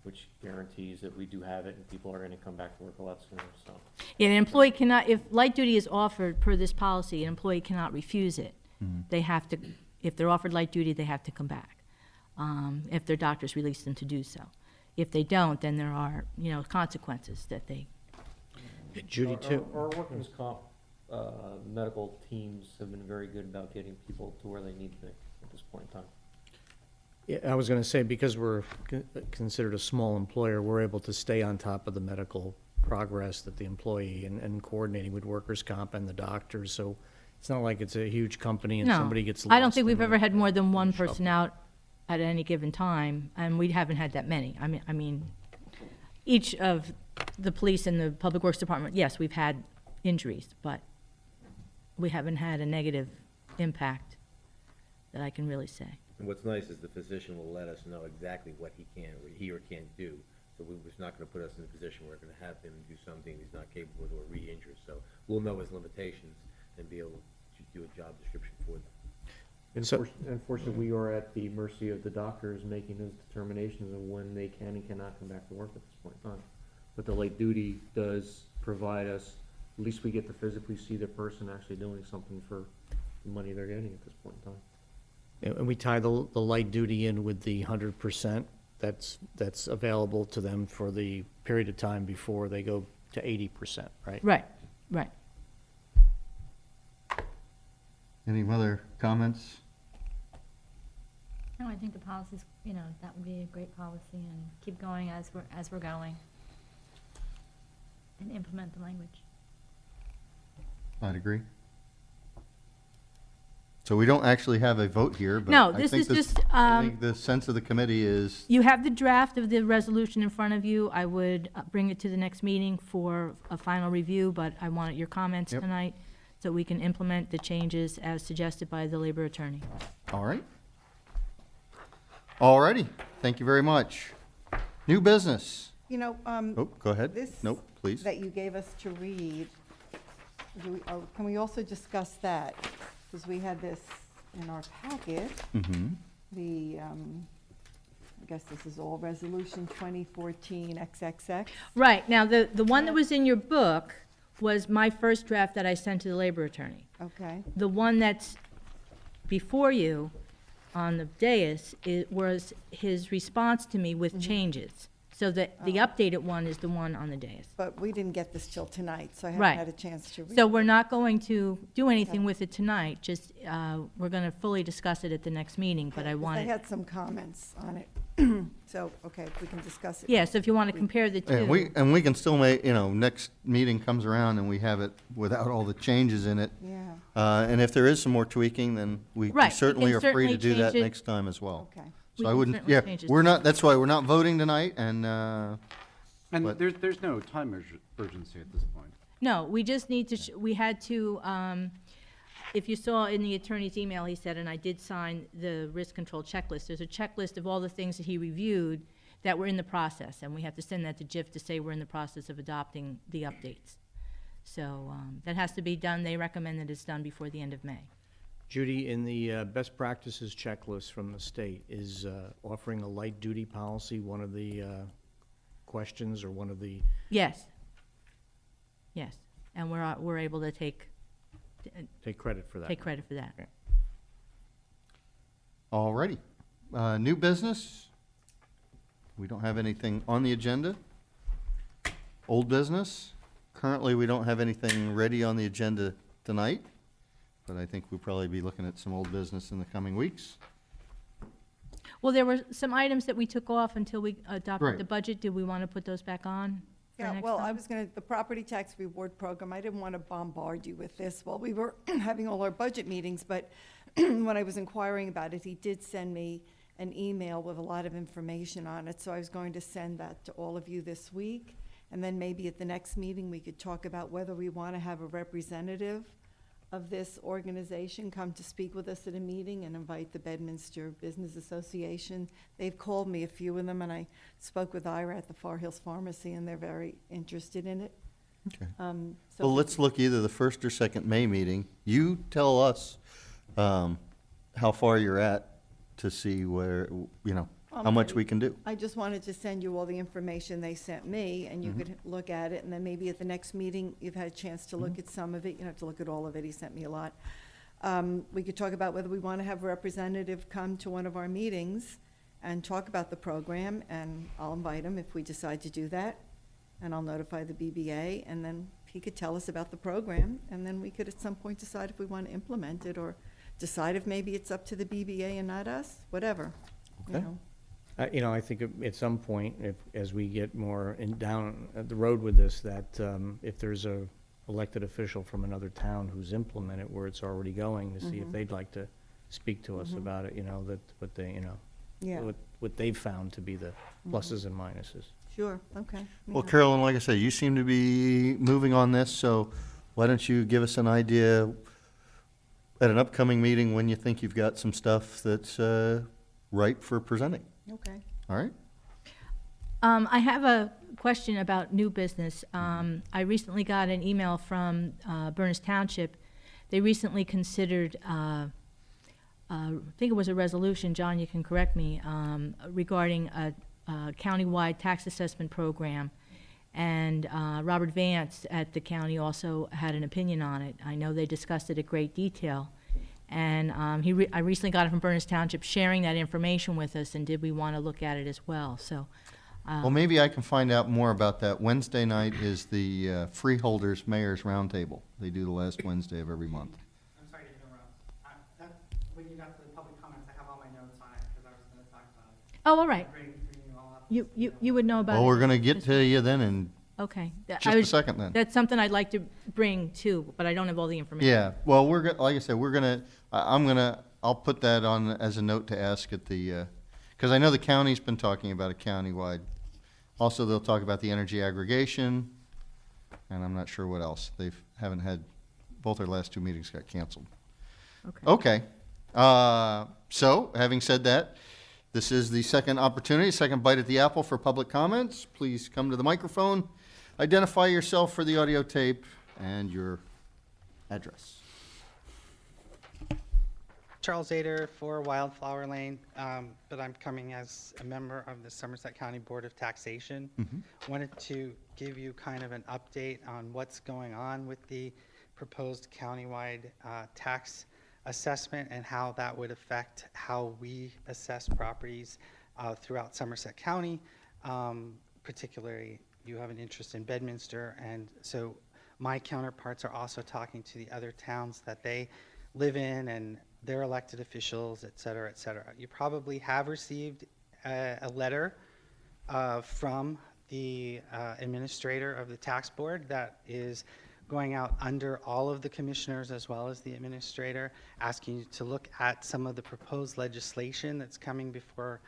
which guarantees that we do have it and people are gonna come back to work a lot sooner, so. Yeah, an employee cannot, if light duty is offered per this policy, an employee cannot refuse it. They have to, if they're offered light duty, they have to come back, if their doctors release them to do so. If they don't, then there are, consequences that they. Judy, too. Our workers' comp, medical teams have been very good about getting people to where they need to be at this point in time. Yeah, I was gonna say, because we're considered a small employer, we're able to stay on top of the medical progress that the employee and coordinating with workers' comp and the doctors, so it's not like it's a huge company and No, somebody gets lost. I don't think we've in ever the- had more than one shuffle. person out at any given time, and we haven't had that many. I mean, each of the police and the public works department, yes, we've had injuries, but we haven't had a negative impact that I can really say. And what's nice is the physician will let us know exactly what he or can't do. So it's not gonna put us in a position where we're gonna have him do something he's not capable of or re-injure. So we'll know his limitations and be able to do a job description for them. So- Unfortunately, we are at the mercy of the doctors making those determinations of when they can and cannot come back to work at this point in time. But the light duty does provide us, at least we get to physically see the person actually doing something for the money they're getting at this point in time. And we tie the light duty in with the 100% that's available to them for the period of time before they go to 80%, right? Right, right. Any other comments? No, I think the policy's, that would be a great policy, and keep going as we're going. And implement the language. I'd agree. So we don't actually have a vote here, but No, I this think is just, I think the sense of the committee is, You have the draft of the resolution in front of you. I would bring it to the next meeting for a final review, but I wanted your comments Yep. tonight so we can implement the changes as suggested by the labor attorney. all right. All righty, thank you very much. New business. Oh, go ahead. This Nope, please. that you gave us to read, can we also discuss that? Because we had this in our packet, Mm-hmm. I guess this is all Resolution 2014 XXX. Right, now, the one that was in your book was my first draft that I sent to the labor attorney. Okay, The one that's before you on the dais, it was his response to me with changes. So that the updated one is the one on the dais. but we didn't get this till tonight, so I Right. haven't had a chance to read. So we're not going to do anything with it tonight, just, we're gonna fully discuss it at the next meeting, but I Because wanted, had some comments on it. So, okay, if we can discuss it. yeah, so if you wanna compare the And two. we can still make, next meeting comes around and we have it without all the changes in it. Yeah, And if there is some more tweaking, then we Right, we certainly can are free to certainly do that change it. next time as well. okay. We So I can wouldn't, certainly yeah, change it. we're not, that's why we're not voting tonight, and, And But- there's no time urgency at this point. No, we just need to, we had to, if you saw in the attorney's email, he said, and I did sign the risk control checklist, there's a checklist of all the things that he reviewed that were in the process, and we have to send that to JIF to say we're in the process of adopting the updates. So, that has to be done, they recommend that it's done before the end of May. Judy, in the best practices checklist from the state, is offering a light duty policy one of the questions or one of the, Yes. Yes, and we're able to take credit for that? credit for that. Okay. all righty. New business? We don't have anything on the agenda. Old business? Currently, we don't have anything ready on the agenda tonight, but I think we'll probably be looking at some old business in the coming weeks. Well, there were some items that we took off until we adopted Right. the budget. Do we want to put those back on for Yeah, next well, I time? was the property tax reward program, I didn't want to bombard you with this while we were having all our budget meetings, but when I was inquiring about it, he did send me an email with a lot of information on it, so I was going to send that to all of you this week. And then maybe at the next meeting, we could talk about whether we want to have a representative of this organization come to speak with us at a meeting and invite the Bedminster Business Association. They've called me, a few of them, and I spoke with Ira at the Far Hills Pharmacy, and they're very interested in it. Okay. So Well, let's look either the first or second May meeting. You tell us how far you're at to see where, how much we can do. I just wanted to send you all the information they sent me, and you could look at it, and then maybe at the next meeting, you've had a chance to look at some of it. You don't have to look at all of it, he sent me a lot. We could talk about whether we want to have a representative come to one of our meetings and talk about the program, and I'll invite him if we decide to do that, and I'll notify the BBA, and then he could tell us about the program, and then we could at some point decide if we want to implement it, or decide if maybe it's up to the BBA and not us, whatever. you Okay. know. I think at some point, as we get more down the road with this, that if there's a elected official from another town who's implemented where it's already going, to see if they'd like to speak to us about it, that what they, Yeah, what they've found to be the pluses and minuses. sure, okay. Well, yeah. Carolyn, like I said, you seem to be moving on this, so why don't you give us an idea at an upcoming meeting when you think you've got some stuff that's ripe for presenting, Okay. all right? I have a question about new business. I recently got an email from Berners Township. They recently considered, I think it was a resolution, John, you can correct me, regarding a countywide tax assessment program. And Robert Vance at the county also had an opinion on it. I know they discussed it at great detail. And I recently got it from Berners Township sharing that information with us, and did we want to look at it as well? So, Well, maybe I can find out more about that. Wednesday night is the Freeholders Mayor's Roundtable. They do the last Wednesday of every month. I'm sorry to interrupt. When you got to the public comments, I have all my notes on it, because I was gonna talk about it. oh, all right. Bring you all up. You would know about it. Well, we're gonna get to you then in Okay. just a second then. That's something I'd like to bring too, but I don't have all the information. Yeah, well, like I said, I'll put that on as a note to ask at the, because I know the county's been talking about a countywide. Also, they'll talk about the energy aggregation, and I'm not sure what else. Haven't had, both their last two meetings got canceled. Okay. Okay, so, having said that, this is the second opportunity, second bite at the apple for public comments. Please come to the microphone, identify yourself for the audio tape, and your address. Charles Ader for Wildflower Lane, but I'm coming as a member of the Somerset County Board of Taxation. Wanted to give you kind of an update on what's going on with the proposed countywide tax assessment and how that would affect how we assess properties throughout Somerset County. Particularly, you have an interest in Bedminster, and so my counterparts are also talking to the other towns that they live in and their elected officials, et cetera, et cetera. You probably have received a letter from the administrator of the tax board that is going out under all of the commissioners as well as the administrator, asking you to look at some of the proposed legislation that's coming before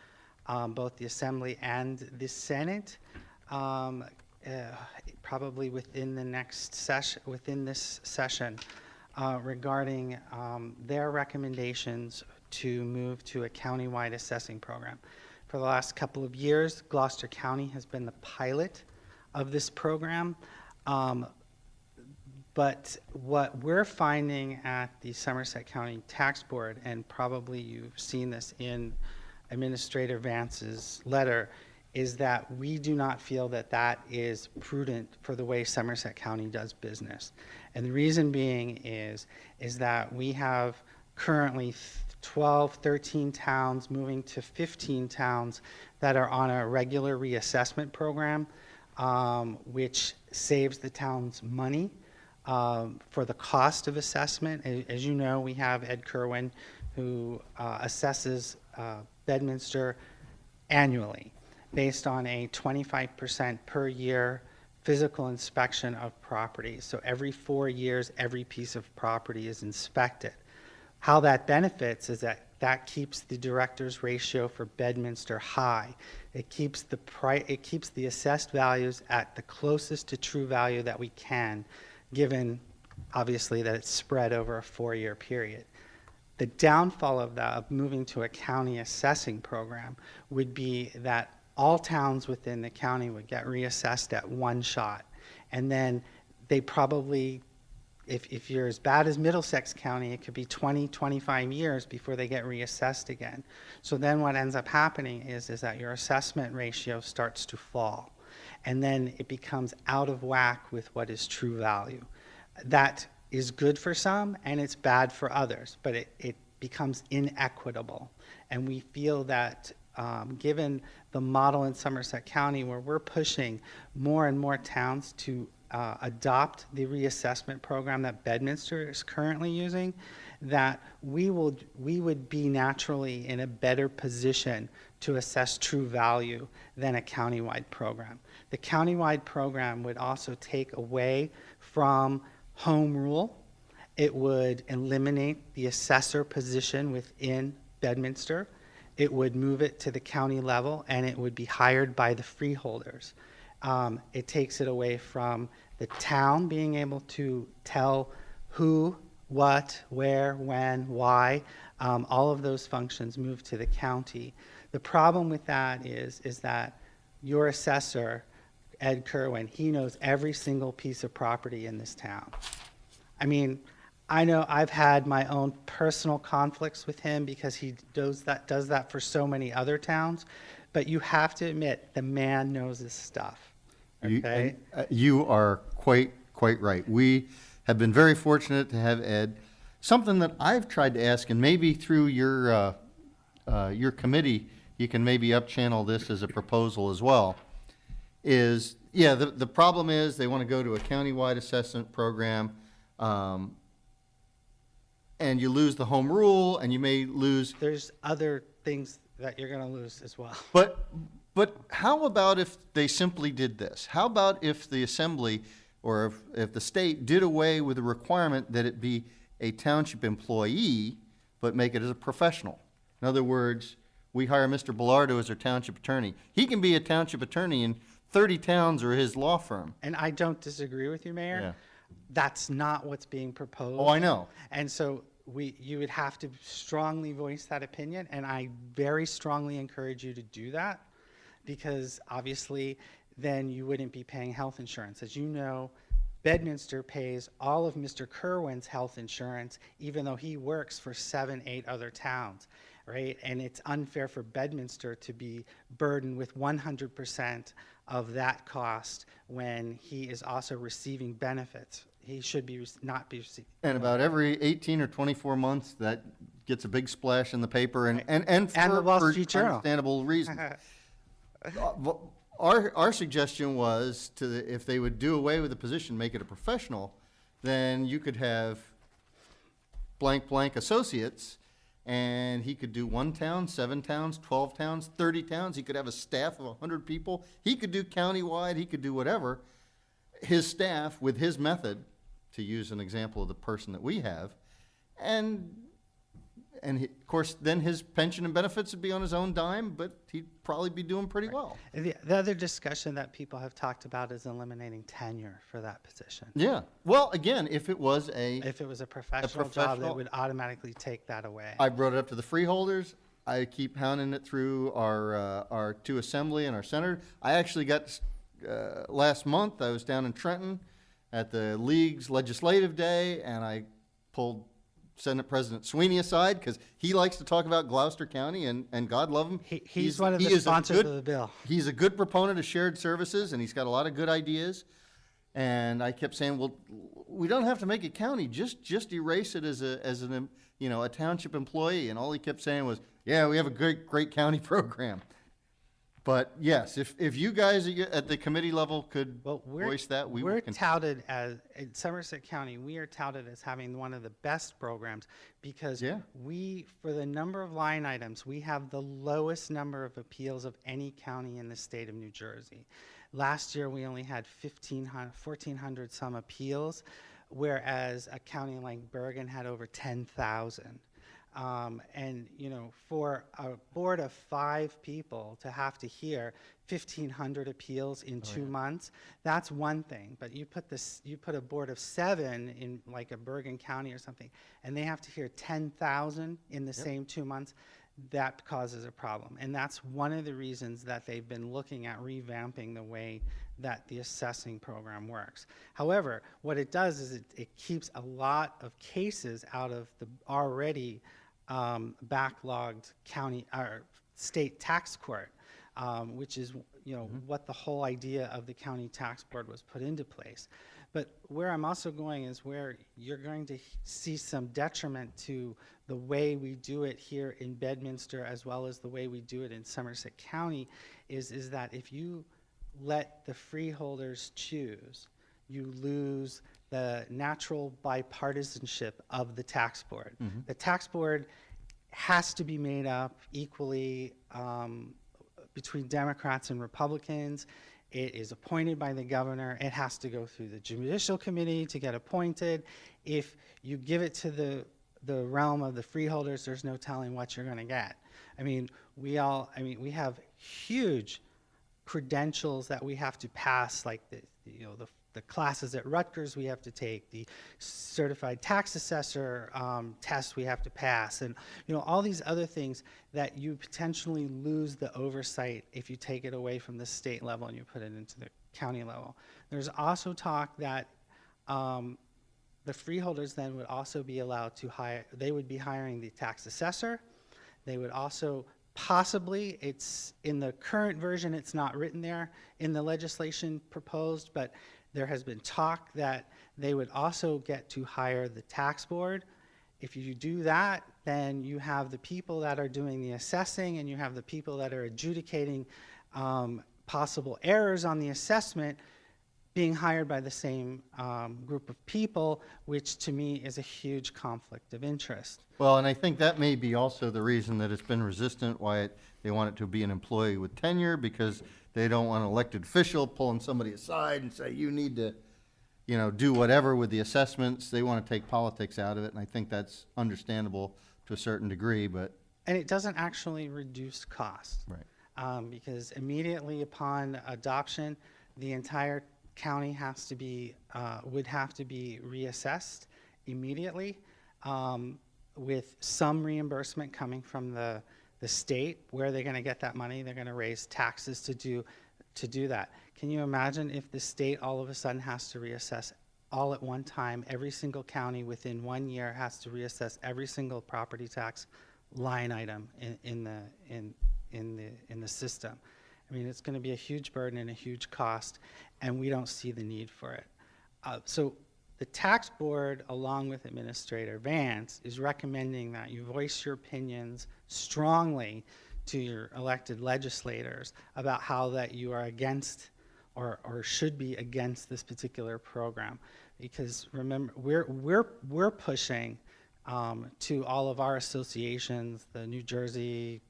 both the Assembly and the Senate, probably within the next session, within this session, regarding their recommendations to move to a countywide assessing program. For the last couple of years, Gloucester County has been the pilot of this program. But what we're finding at the Somerset County Tax Board, and probably you've seen this in Administrator Vance's letter, is that we do not feel that that is prudent for the way Somerset County does business. And the reason being is that we have currently 12, 13 towns moving to 15 towns that are on a regular reassessment program, which saves the towns money for the cost of assessment. As you know, we have Ed Kerwin, who assesses Bedminster annually based on a 25% per year physical inspection of properties. So every 4 years, every piece of property is inspected. How that benefits is that keeps the director's ratio for Bedminster high. It keeps the assessed values at the closest to true value that we can, given obviously that it's spread over a 4-year period. The downfall of that, of moving to a county assessing program, would be that all towns within the county would get reassessed at one shot. And then they probably, if you're as bad as Middlesex County, it could be 20, 25 years before they get reassessed again. So then what ends up happening is that your assessment ratio starts to fall. And then it becomes out of whack with what is true value. That is good for some and it's bad for others, but it becomes inequitable. And we feel that given the model in Somerset County where we're pushing more and more towns to adopt the reassessment program that Bedminster is currently using, that we would be naturally in a better position to assess true value than a countywide program. The countywide program would also take away from home rule. It would eliminate the assessor position within Bedminster. It would move it to the county level, and it would be hired by the freeholders. It takes it away from the town being able to tell who, what, where, when, why. All of those functions move to the county. The problem with that is that your assessor, Ed Kerwin, he knows every single piece of property in this town. I mean, I know I've had my own personal conflicts with him because he does that for so many other towns, but you have to admit, the man knows his stuff, okay? You are quite right. We have been very fortunate to have Ed. Something that I've tried to ask, and maybe through your committee, you can maybe up-channel this as a proposal as well, is, yeah, the problem is they want to go to a countywide assessment program, and you lose the home rule, and you may lose. There's other things that you're going to lose as well. But how about if they simply did this? How about if the assembly or if the state did away with the requirement that it be a township employee, but make it as a professional? In other words, we hire Mr. Bellardo as our township attorney. He can be a township attorney in 30 towns or his law firm. And I don't disagree with you, Mayor. Yeah. That's not what's being proposed. Oh, I know. And so you would have to strongly voice that opinion, and I very strongly encourage you to do that, because obviously then you wouldn't be paying health insurance. As you know, Bedminster pays all of Mr. Kerwin's health insurance, even though he works for 7, 8 other towns, right? And it's unfair for Bedminster to be burdened with 100% of that cost when he is also receiving benefits. He should be not be receiving. And about every 18 or 24 months, that gets a big splash in the paper, and the Wall for Street Journal. understandable reasons. Our suggestion was if they would do away with the position, make it a professional, then you could have blank associates, and he could do 1 town, 7 towns, 12 towns, 30 towns. He could have a staff of 100 people. He could do countywide. He could do whatever. His staff, with his method, to use an example of the person that we have, and of course, then his pension and benefits would be on his own dime, but he'd probably be doing pretty well. The other discussion that people have talked about is eliminating tenure for that position. Yeah. Well, again, if it was If it was a professional job, that would automatically take that away. I brought it up to the freeholders. I keep hounding it through our 2 assembly and our senator. I actually got, last month, I was down in Trenton at the League's legislative day, and I pulled Senate President Sweeney aside because he likes to talk about Gloucester County, and God love him. He's one of the sponsors of the bill. He's a good proponent of shared services, and he's got a lot of good ideas. And I kept saying, well, we don't have to make it county. Just erase it as a township employee. And all he kept saying was, yeah, we have a great county program. But yes, if you guys at the committee level could voice that, we we're would. touted as, in Somerset County, we are touted as having one of the best programs because for the number of line items, we have the lowest number of appeals of any county in the state of New Jersey. Last year, we only had 1,400 some appeals, whereas a county like Bergen had over 10,000. And, for a board of 5 people to have to hear 1,500 appeals in 2 months, that's one thing. But you put a board of 7 in like a Bergen County or something, and they have to hear 10,000 in the same 2 months, that causes a problem. And that's one of the reasons that they've been looking at revamping the way that the assessing program works. However, what it does is it keeps a lot of cases out of the already backlogged county or state tax court, which is what the whole idea of the county tax board was put into place. But where I'm also going is where you're going to see some detriment to the way we do it here in Bedminster as well as the way we do it in Somerset County is that if you let the freeholders choose, you lose the natural bipartisanship of the tax board. The tax board has to be made up equally between Democrats and Republicans. It is appointed by the governor. It has to go through the judicial committee to get appointed. If you give it to the realm of the freeholders, there's no telling what you're going to get. I mean, we have huge credentials that we have to pass, like the classes at Rutgers we have to take, the certified tax assessor test we have to pass, and all these other things that you potentially lose the oversight if you take it away from the state level and you put it into the county level. There's also talk that the freeholders then would also be allowed to hire, they would be hiring the tax assessor. They would also possibly, it's in the current version, it's not written there in the legislation proposed, but there has been talk that they would also get to hire the tax board. If you do that, then you have the people that are doing the assessing and you have the people that are adjudicating possible errors on the assessment being hired by the same group of people, which to me is a huge conflict of interest. Well, and I think that may be also the reason that it's been resistant, why they want it to be an employee with tenure, because they don't want an elected official pulling somebody aside and say, you need to, do whatever with the assessments. They want to take politics out of it, and I think that's understandable to a certain degree, but. And it doesn't actually reduce cost. Right. Because immediately upon adoption, the entire county has to be, would have to be reassessed immediately, with some reimbursement coming from the state. Where are they going to get that money? They're going to raise taxes to do that. Can you imagine if the state all of a sudden has to reassess all at one time? Every single county within 1 year has to reassess every single property tax line item in the system. I mean, it's going to be a huge burden and a huge cost, and we don't see the need for it. So the tax board, along with Administrator Vance, is recommending that you voice your opinions strongly to your elected legislators about how that you are against or should be against this particular program. Because remember, we're pushing to all of our associations, the New Jersey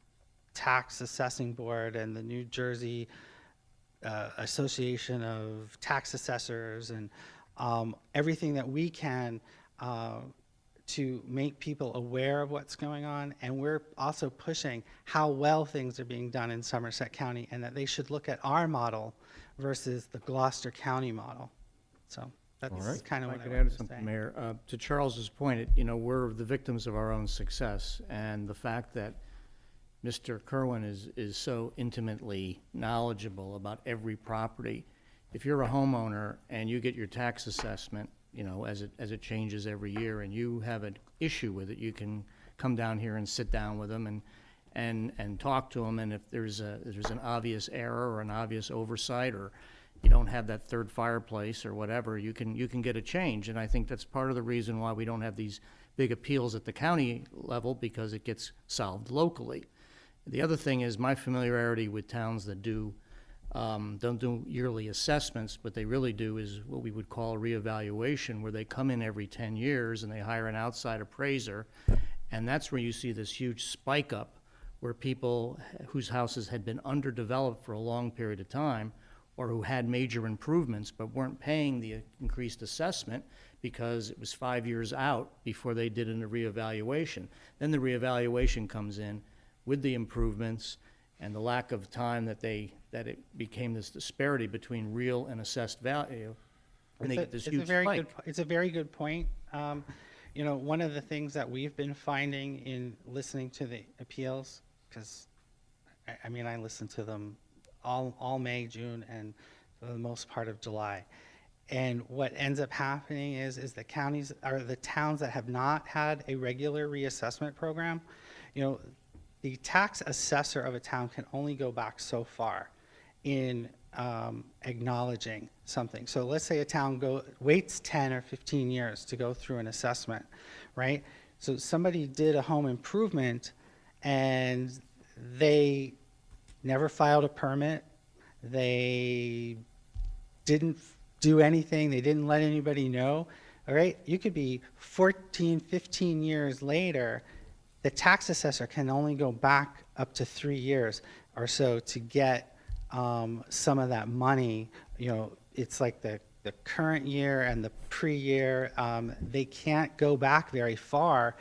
Tax Assessing Board and the New Jersey Association of Tax Assessors, and everything that we can to make people aware of what's going on. And we're also pushing how well things are being done in Somerset County, and that they should look at our model versus the Gloucester County model. So that's All right. kind of what I I could wanted add to something, say. Mayor. To Charles's point, we're the victims of our own success, and the fact that Mr. Kerwin is so intimately knowledgeable about every property. If you're a homeowner and you get your tax assessment, as it changes every year, and you have an issue with it, you can come down here and sit down with them and talk to them. And if there's an obvious error or an obvious oversight, or you don't have that third fireplace or whatever, you can get a change. And I think that's part of the reason why we don't have these big appeals at the county level, because it gets solved locally. The other thing is my familiarity with towns that don't do yearly assessments. What they really do is what we would call a reevaluation, where they come in every 10 years and they hire an outside appraiser. And that's where you see this huge spike up, where people whose houses had been underdeveloped for a long period of time, or who had major improvements but weren't paying the increased assessment because it was 5 years out before they did a reevaluation. Then the reevaluation comes in with the improvements and the lack of time that it became this disparity between real and assessed value, and they get this huge spike. It's a very good point. One of the things that we've been finding in listening to the appeals, because I listen to them all May, June, and for the most part of July. And what ends up happening is the counties or the towns that have not had a regular reassessment program, the tax assessor of a town can only go back so far in acknowledging something. So let's say a town waits 10 or 15 years to go through an assessment, right? So somebody did a home improvement and they never filed a permit. They didn't do anything. They didn't let anybody know. All right, you could be 14, 15 years later, the tax assessor can only go back up to 3 years or so to get some of that money. You know, it's like the current year and the pre-year, they can't go back very far.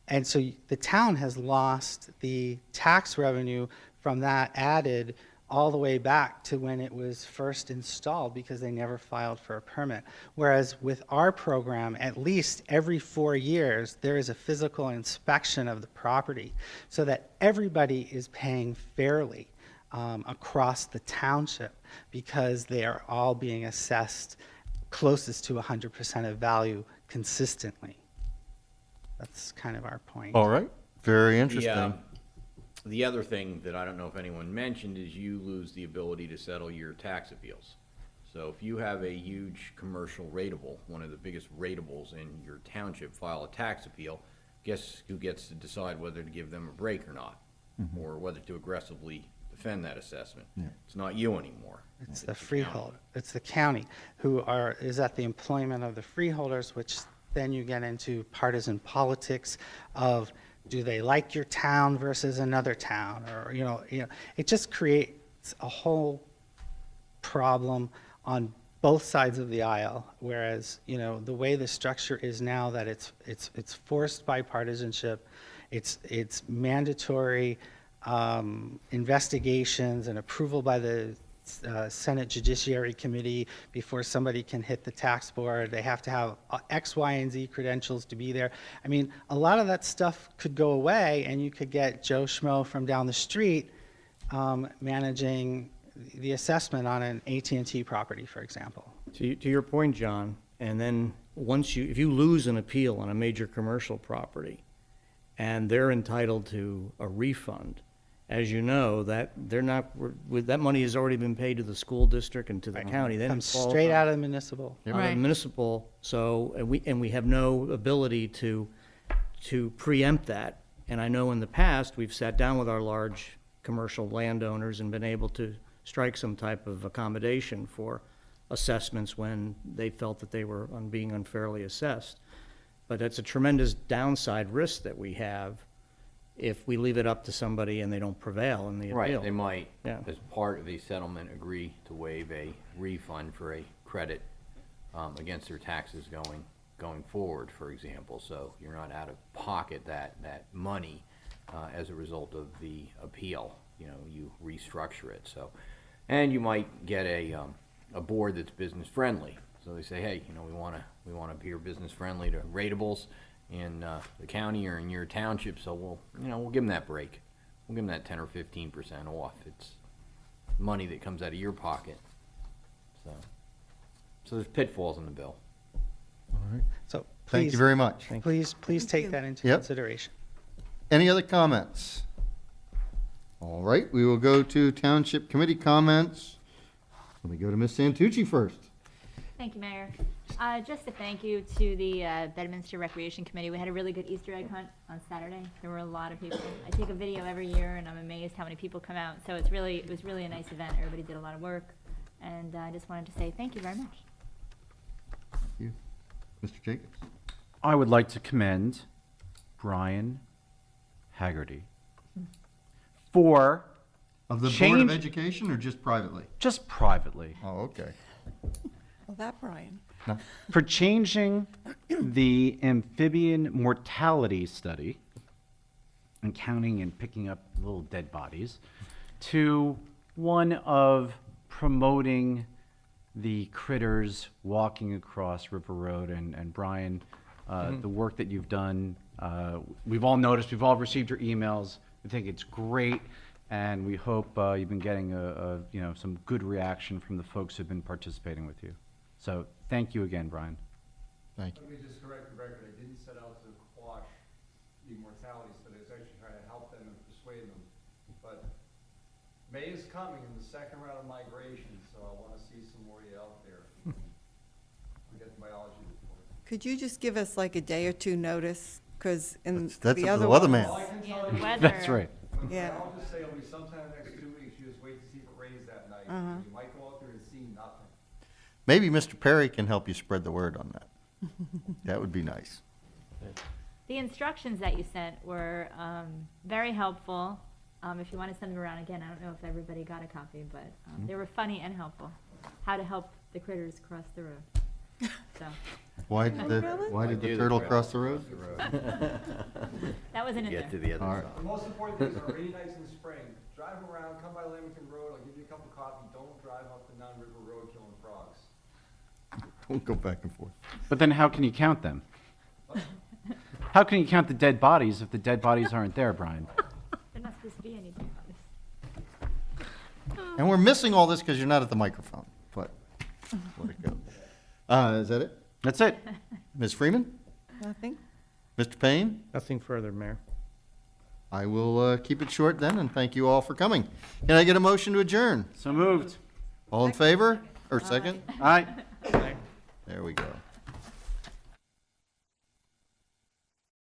And so the town has lost the tax revenue from that added all the way back to when it was first installed because they never filed for a permit. Whereas with our program, at least every 4 years, there is a physical inspection of the property so that everybody is paying fairly across the township because they are all being assessed closest to 100% of value consistently. That's kind of our point. All right, very interesting. The other thing that I don't know if anyone mentioned is you lose the ability to settle your tax appeals. So if you have a huge commercial rateable, one of the biggest ratables in your township, file a tax appeal, guess who gets to decide whether to give them a break or not? Or whether to aggressively defend that assessment? It's not you anymore. It's the county. freeholder. It's the county who is at the employment of the freeholders, which then you get into partisan politics of do they like your town versus another town, or it just creates a whole problem on both sides of the aisle. Whereas the way the structure is now, that it's forced bipartisanship, it's mandatory investigations and approval by the Senate Judiciary Committee before somebody can hit the tax board. They have to have X, Y, and Z credentials to be there. I mean, a lot of that stuff could go away, and you could get Joe Schmo from down the street managing the assessment on an AT&T property, for example. To your point, John, and then if you lose an appeal on a major commercial property, and they're entitled to a refund, as you know, that that money has already been paid to the school district and to the county. Then it Comes falls straight on- out of the municipal. out of Right. municipal, so, and we have no ability to preempt that. And I know in the past, we've sat down with our large commercial landowners and been able to strike some type of accommodation for assessments when they felt that they were being unfairly assessed. But that's a tremendous downside risk that we have if we leave it up to somebody and they don't prevail in the appeal. Right, they might, Yeah. as part of a settlement, agree to waive a refund for a credit against their taxes going forward, for example. So you're not out of pocket that money as a result of the appeal. You restructure it. So, and you might get a board that's business friendly. So they say, hey, we want to appear business friendly to ratables in the county or in your township, so we'll give them that break. We'll give them that 10 or 15% off. It's money that comes out of your pocket. So there's pitfalls in the bill. So Thank you please, very much. please take that into Yep. consideration. Any other comments? All right, we will go to Township Committee comments. Let me go to Ms. Santucci first. Thank you, Mayor. Just a thank you to the Bedminster Recreation Committee. We had a really good Easter egg hunt on Saturday. There were a lot of people. I take a video every year, and I'm amazed how many people come out. So it was really a nice event. Everybody did a lot of work, and I just wanted to say thank you very much. Thank you. Mr. Jacobs? I would like to commend Brian Haggerty for Of the Board of Change- Education or just privately? just privately Oh, okay. Well, that, Brian. for changing the amphibian mortality study and counting and picking up little dead bodies to one of promoting the critters walking across River Road. And Brian, the work that you've done, we've all noticed, we've all received your emails. We think it's great, and we hope you've been getting some good reaction from the folks who've been participating with you. So thank you again, Brian. Thank you. Let me just correct the record. I didn't set out to quash the mortality study. I was actually trying to help them and persuade them. But May is coming in the second round of migration, so I want to see some more of you out there. We get the biology report. Could you just give us like a day or two notice? Because in That's the up to other the one. weatherman. All I can Yeah, tell the you, weather. That's right. Yeah. I'll just say it'll be sometime in the next 2 weeks. You just wait to see if it rains that night. Uh-huh. You might go out there and see nothing. Maybe Mr. Perry can help you spread the word on that. That would be nice. The instructions that you sent were very helpful. If you want to send them around again, I don't know if everybody got a copy, but they were funny and helpful. How to help the critters cross the road. So, Why did the turtle cross the road? that wasn't in there. Get to the All other right. side. The most important things are rainy nights in the spring. Drive around, come by Lamington Road, I'll give you a cup of coffee. Don't drive up the non-river road killing frogs. Don't go back and forth. But then how can you count them? How can you count the dead bodies if the dead bodies aren't there, Brian? They're not supposed to be anything on this. And we're missing all this because you're not at the microphone, but let it go. Is that it? That's it. Ms. Freeman? Nothing? Mr. Payne? Nothing further, Mayor. I will keep it short then, and thank you all for coming. Can I get a motion to adjourn? So moved. All in favor? Or second? Aye. There we go.